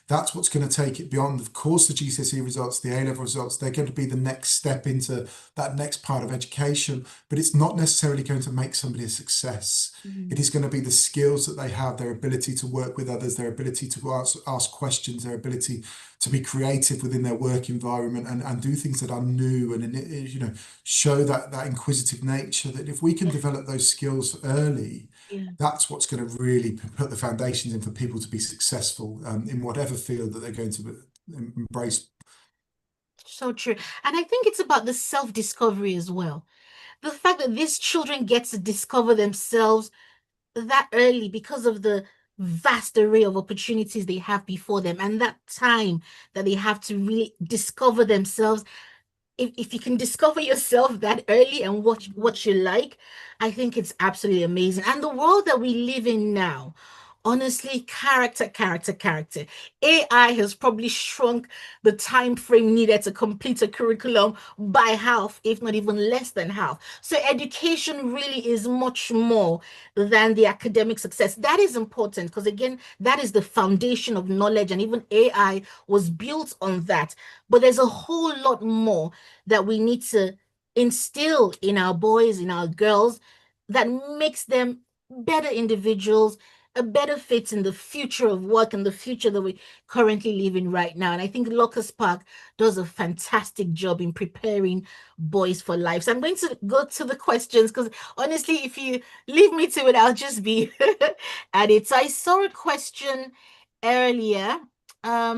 That's what's going to take it beyond, of course, the GCSE results, the A-level results. They're going to be the next step into that next part of education, but it's not necessarily going to make somebody a success. It is going to be the skills that they have, their ability to work with others, their ability to ask questions, their ability to be creative within their work environment and do things that are new and show that inquisitive nature. That if we can develop those skills early, Yeah. that's what's going to really put the foundations in for people to be successful in whatever field that they're going to embrace. So true. And I think it's about the self-discovery as well. The fact that these children get to discover themselves that early because of the vast array of opportunities they have before them and that time that they have to really discover themselves. If you can discover yourself that early and what you like, I think it's absolutely amazing. And the world that we live in now, honestly, character, character, character. AI has probably shrunk the time frame needed to complete a curriculum by half, if not even less than half. So education really is much more than the academic success. That is important because again, that is the foundation of knowledge, and even AI was built on that. But there's a whole lot more that we need to instill in our boys, in our girls, that makes them better individuals, a better fit in the future of work and the future that we currently live in right now. And I think Locust Park does a fantastic job in preparing boys for life. So I'm going to go to the questions because honestly, if you leave me to it, I'll just be at it. So I saw a question earlier. Let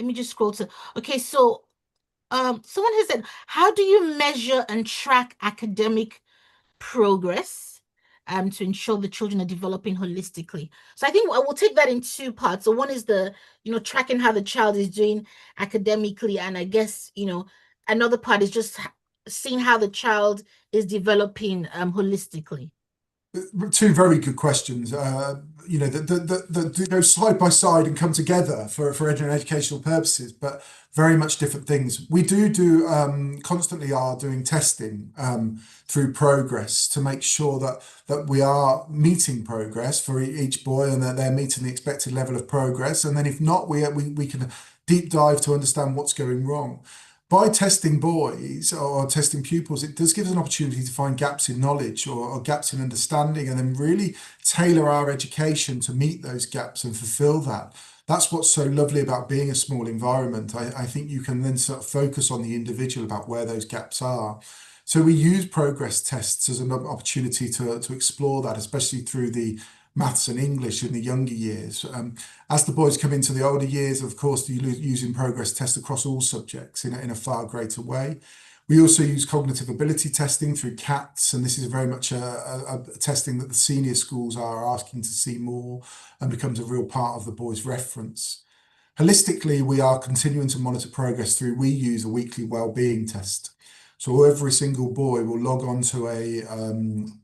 me just scroll to, okay, so someone has said, how do you measure and track academic progress to ensure the children are developing holistically? So I think I will take that in two parts. So one is tracking how the child is doing academically, and I guess, another part is just seeing how the child is developing holistically. Two very good questions. That go side by side and come together for educational purposes, but very much different things. We do constantly are doing testing through progress to make sure that we are meeting progress for each boy and that they're meeting the expected level of progress. And then if not, we can deep dive to understand what's going wrong. By testing boys or testing pupils, it does give us an opportunity to find gaps in knowledge or gaps in understanding and then really tailor our education to meet those gaps and fulfill that. That's what's so lovely about being a small environment. I think you can then sort of focus on the individual about where those gaps are. So we use progress tests as an opportunity to explore that, especially through the maths and English in the younger years. As the boys come into the older years, of course, you're using progress tests across all subjects in a far greater way. We also use cognitive ability testing through CATS, and this is very much a testing that the senior schools are asking to see more and becomes a real part of the boys' reference. Holistically, we are continuing to monitor progress through, we use a weekly wellbeing test. So every single boy will log on to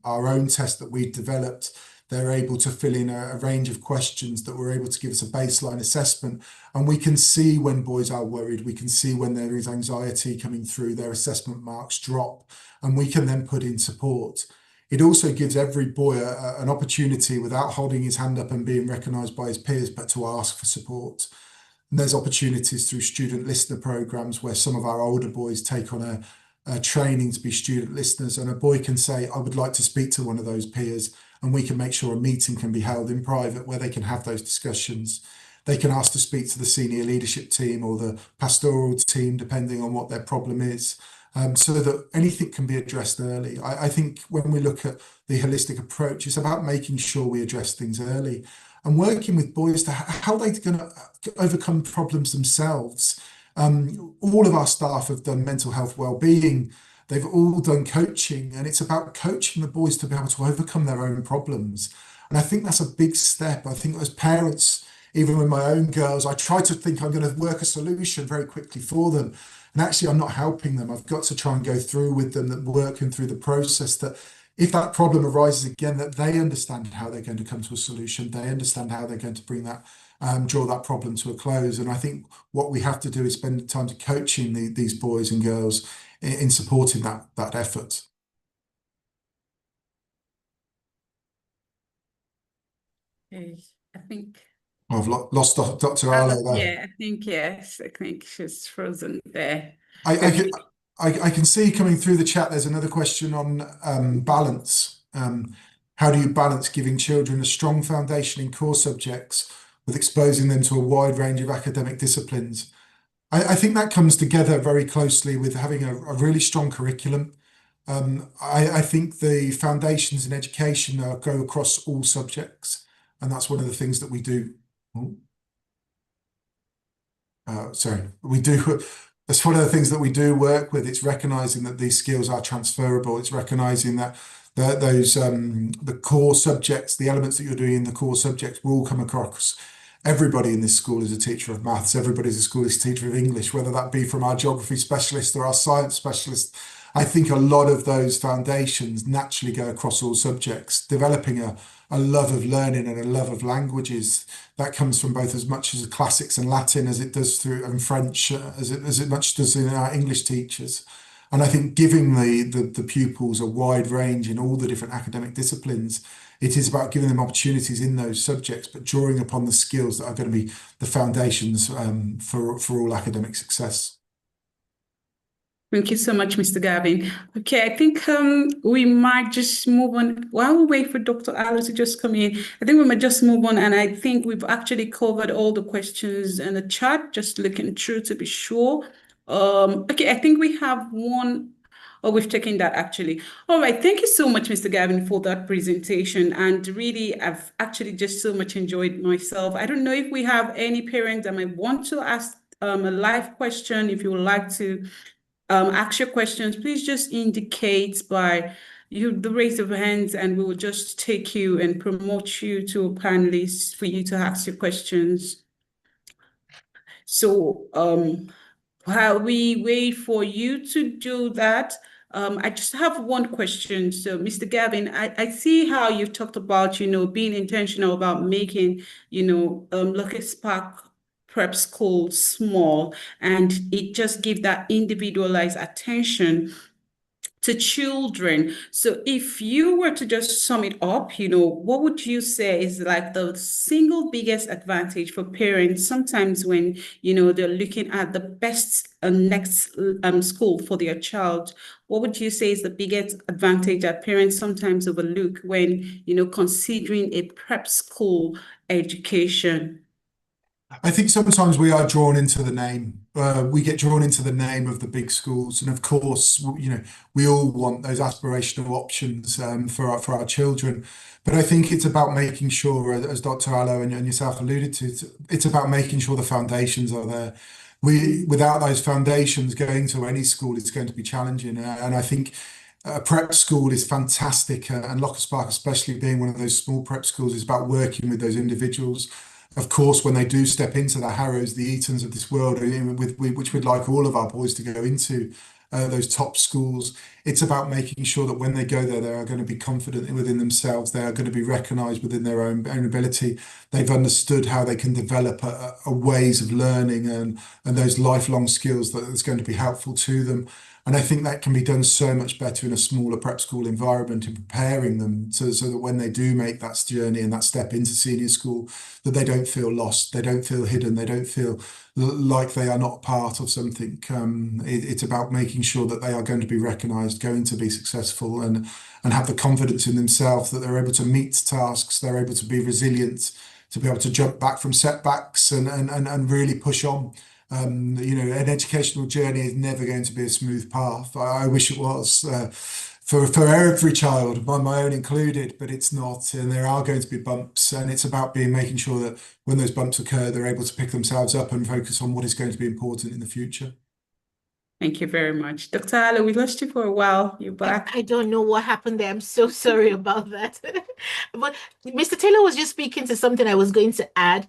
our own test that we've developed. They're able to fill in a range of questions that were able to give us a baseline assessment. And we can see when boys are worried, we can see when there is anxiety coming through, their assessment marks drop, and we can then put in support. It also gives every boy an opportunity, without holding his hand up and being recognised by his peers, but to ask for support. And there's opportunities through student listener programs where some of our older boys take on a training to be student listeners, and a boy can say, I would like to speak to one of those peers, and we can make sure a meeting can be held in private where they can have those discussions. They can ask to speak to the senior leadership team or the pastoral team, depending on what their problem is, so that anything can be addressed early. I think when we look at the holistic approach, it's about making sure we address things early and working with boys to how they're going to overcome problems themselves. All of our staff have done mental health wellbeing. They've all done coaching, and it's about coaching the boys to be able to overcome their own problems. And I think that's a big step. I think as parents, even with my own girls, I try to think I'm going to work a solution very quickly for them. And actually, I'm not helping them. I've got to try and go through with them, that working through the process, that if that problem arises again, that they understand how they're going to come to a solution. They understand how they're going to bring that, draw that problem to a close. And I think what we have to do is spend time to coaching these boys and girls in supporting that effort. Okay, I think I've lost Dr. Arlo there. yeah, I think yes, I think she's frozen there. I can see coming through the chat, there's another question on balance. How do you balance giving children a strong foundation in core subjects with exposing them to a wide range of academic disciplines? I think that comes together very closely with having a really strong curriculum. I think the foundations in education go across all subjects, and that's one of the things that we do. That's one of the things that we do work with. It's recognizing that these skills are transferable. It's recognizing that the core subjects, the elements that you're doing in the core subjects, will come across. Everybody in this school is a teacher of maths. Everybody in the school is a teacher of English, whether that be from our geography specialist or our science specialist. I think a lot of those foundations naturally go across all subjects. Developing a love of learning and a love of languages, that comes from both as much as the classics and Latin as it does through, and French as it much does in our English teachers. And I think giving the pupils a wide range in all the different academic disciplines, it is about giving them opportunities in those subjects, but drawing upon the skills that are going to be the foundations for all academic success. Thank you so much, Mr. Gavin. Okay, I think we might just move on. While we wait for Dr. Arlo to just come in, I think we might just move on. And I think we've actually covered all the questions in the chat, just looking through to be sure. Okay, I think we have one. Oh, we've taken that actually. All right, thank you so much, Mr. Gavin, for that presentation. And really, I've actually just so much enjoyed myself. I don't know if we have any parents that might want to ask a live question. If you would like to ask your questions, please just indicate by the raise of hands, and we will just take you and promote you to a panelist for you to ask your questions. So while we wait for you to do that, I just have one question. So, Mr. Gavin, I see how you've talked about, being intentional about making, Locust Park Prep School small, and it just gives that individualized attention to children. So if you were to just sum it up, what would you say is like the single biggest advantage for parents sometimes when, they're looking at the best next school for their child? What would you say is the biggest advantage that parents sometimes overlook when, considering a prep school education? I think sometimes we are drawn into the name. We get drawn into the name of the big schools, and of course, we all want those aspirational options for our children. But I think it's about making sure, as Dr. Arlo and yourself alluded to, it's about making sure the foundations are there. without those foundations, going to any school is going to be challenging. And I think prep school is fantastic, and Locust Park, especially being one of those small prep schools, is about working with those individuals. Of course, when they do step into the Harrows, the Etons of this world, which we'd like all of our boys to go into, those top schools, it's about making sure that when they go there, they are going to be confident within themselves. They are going to be recognised within their own ability. They've understood how they can develop a ways of learning and those lifelong skills that is going to be helpful to them. And I think that can be done so much better in a smaller prep school environment, in preparing them so that when they do make that journey and that step into senior school, that they don't feel lost, they don't feel hidden, they don't feel like they are not part of something. It's about making sure that they are going to be recognised, going to be successful, and have the confidence in themselves that they're able to meet tasks, they're able to be resilient, to be able to jump back from setbacks and really push on. An educational journey is never going to be a smooth path. I wish it was for every child, my own included, but it's not. And there are going to be bumps, and it's about making sure that when those bumps occur, they're able to pick themselves up and focus on what is going to be important in the future. Thank you very much. Dr. Allo, we lost you for a while. You're back. I don't know what happened there. I'm so sorry about that. But Mr. Taylor was just speaking to something I was going to add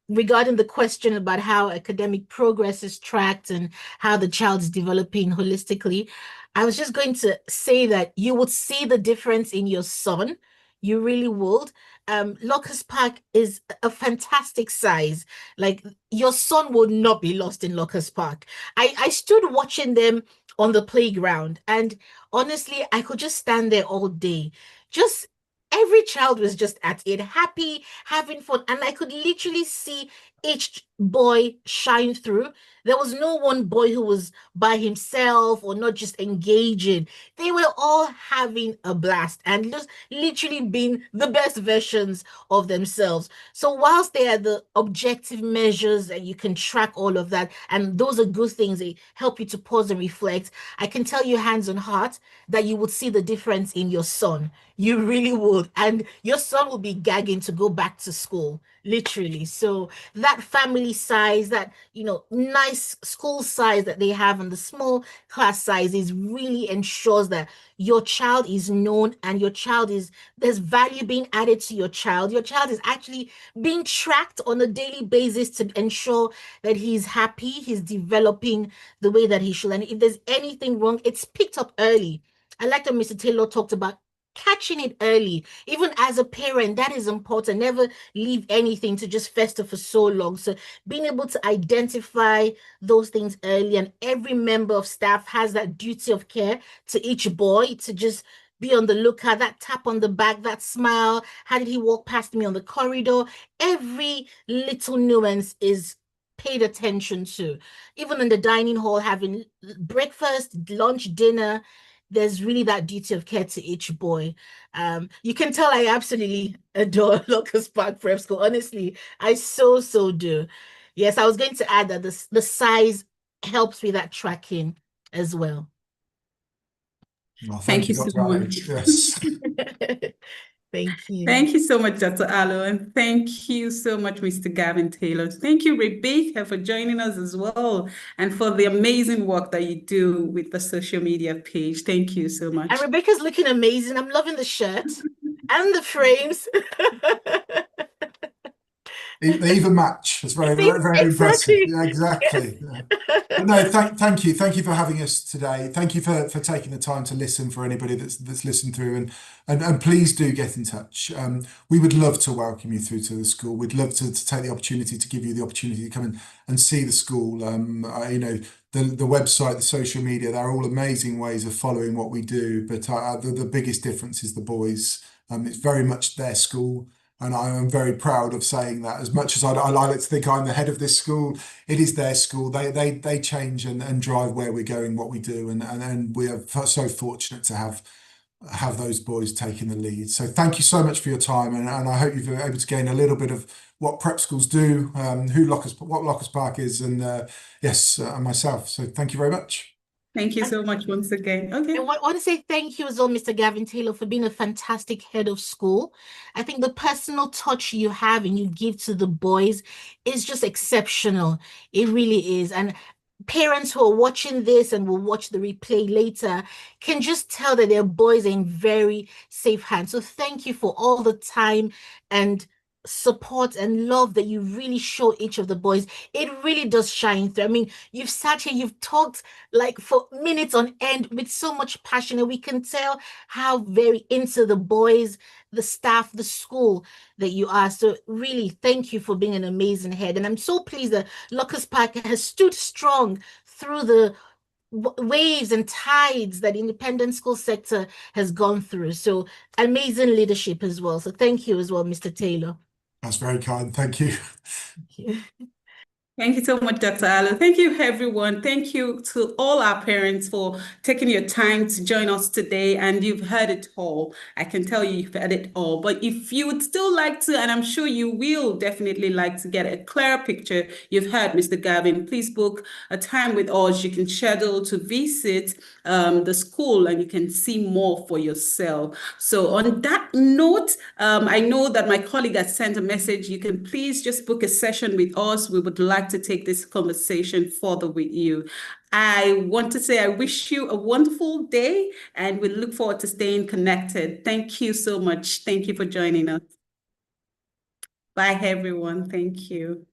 regarding the question about how academic progress is tracked and how the child is developing holistically. I was just going to say that you would see the difference in your son. You really would. Locust Park is a fantastic size. Like, your son would not be lost in Locust Park. I stood watching them on the playground, and honestly, I could just stand there all day. Just every child was just at it, happy, having fun, and I could literally see each boy shine through. There was no one boy who was by himself or not just engaging. They were all having a blast and just literally being the best versions of themselves. So whilst they are the objective measures and you can track all of that, and those are good things, they help you to pause and reflect, I can tell you hands on heart that you would see the difference in your son. You really would. And your son will be gagging to go back to school, literally. So that family size, that, nice school size that they have, and the small class sizes really ensures that your child is known, and there's value being added to your child. Your child is actually being tracked on a daily basis to ensure that he's happy, he's developing the way that he should. And if there's anything wrong, it's picked up early. I like that Mr. Taylor talked about catching it early. Even as a parent, that is important. Never leave anything to just fester for so long. So being able to identify those things early, and every member of staff has that duty of care to each boy to just be on the lookout, that tap on the back, that smile. How did he walk past me on the corridor? Every little nuance is paid attention to. Even in the dining hall, having breakfast, lunch, dinner, there's really that duty of care to each boy. You can tell I absolutely adore Locust Park Prep School. Honestly, I so do. Yes, I was going to add that the size helps with that tracking as well. Well, Thank you so Dr. Allo. much. Yes. Thank you. Thank you so much, Dr. Allo, and thank you so much, Mr. Gavin Taylor. Thank you, Rebecca, for joining us as well, and for the amazing work that you do with the social media page. Thank you so much. And Rebecca's looking amazing. I'm loving the shirt and the frames. They even match. It's very impressive. Yeah, exactly. Yeah. But no, thank you for having us today. Thank you for taking the time to listen, for anybody that's listened through, and please do get in touch. We would love to welcome you through to the school. We'd love to take the opportunity to give you the opportunity to come in and see the school. The website, the social media, they're all amazing ways of following what we do. But the biggest difference is the boys. It's very much their school. And I am very proud of saying that. As much as I like to think I'm the head of this school, it is their school. They change and drive where we're going, what we do, and we are so fortunate to have those boys taking the lead. So thank you so much for your time, and I hope you've been able to gain a little bit of what prep schools do, what Locust Park is, and yes, and myself. So thank you very much. Thank you so much once again. Okay. I want to say thank you as well, Mr. Gavin Taylor, for being a fantastic head of school. I think the personal touch you have and you give to the boys is just exceptional. It really is. And parents who are watching this and will watch the replay later can just tell that their boys are in very safe hands. So thank you for all the time and support and love that you really show each of the boys. It really does shine through. I mean, you've sat here, you've talked like for minutes on end with so much passion, and we can tell how very into the boys, the staff, the school that you are. So really, thank you for being an amazing head. And I'm so pleased that Locust Park has stood strong through the waves and tides that the independent school sector has gone through. So amazing leadership as well. So thank you as well, Mr. Taylor. That's very kind. Thank you. Thank you. Thank you so much, Dr. Allo. Thank you, everyone. Thank you to all our parents for taking your time to join us today. And you've heard it all. I can tell you you've heard it all. But if you would still like to, and I'm sure you will definitely like to get a clearer picture, you've heard Mr. Gavin, please book a time with us. You can schedule to visit the school and you can see more for yourself. So on that note, I know that my colleague has sent a message. You can please just book a session with us. We would like to take this conversation further with you. I want to say I wish you a wonderful day and we look forward to staying connected. Thank you so much. Thank you for joining us. Bye, everyone. Thank you.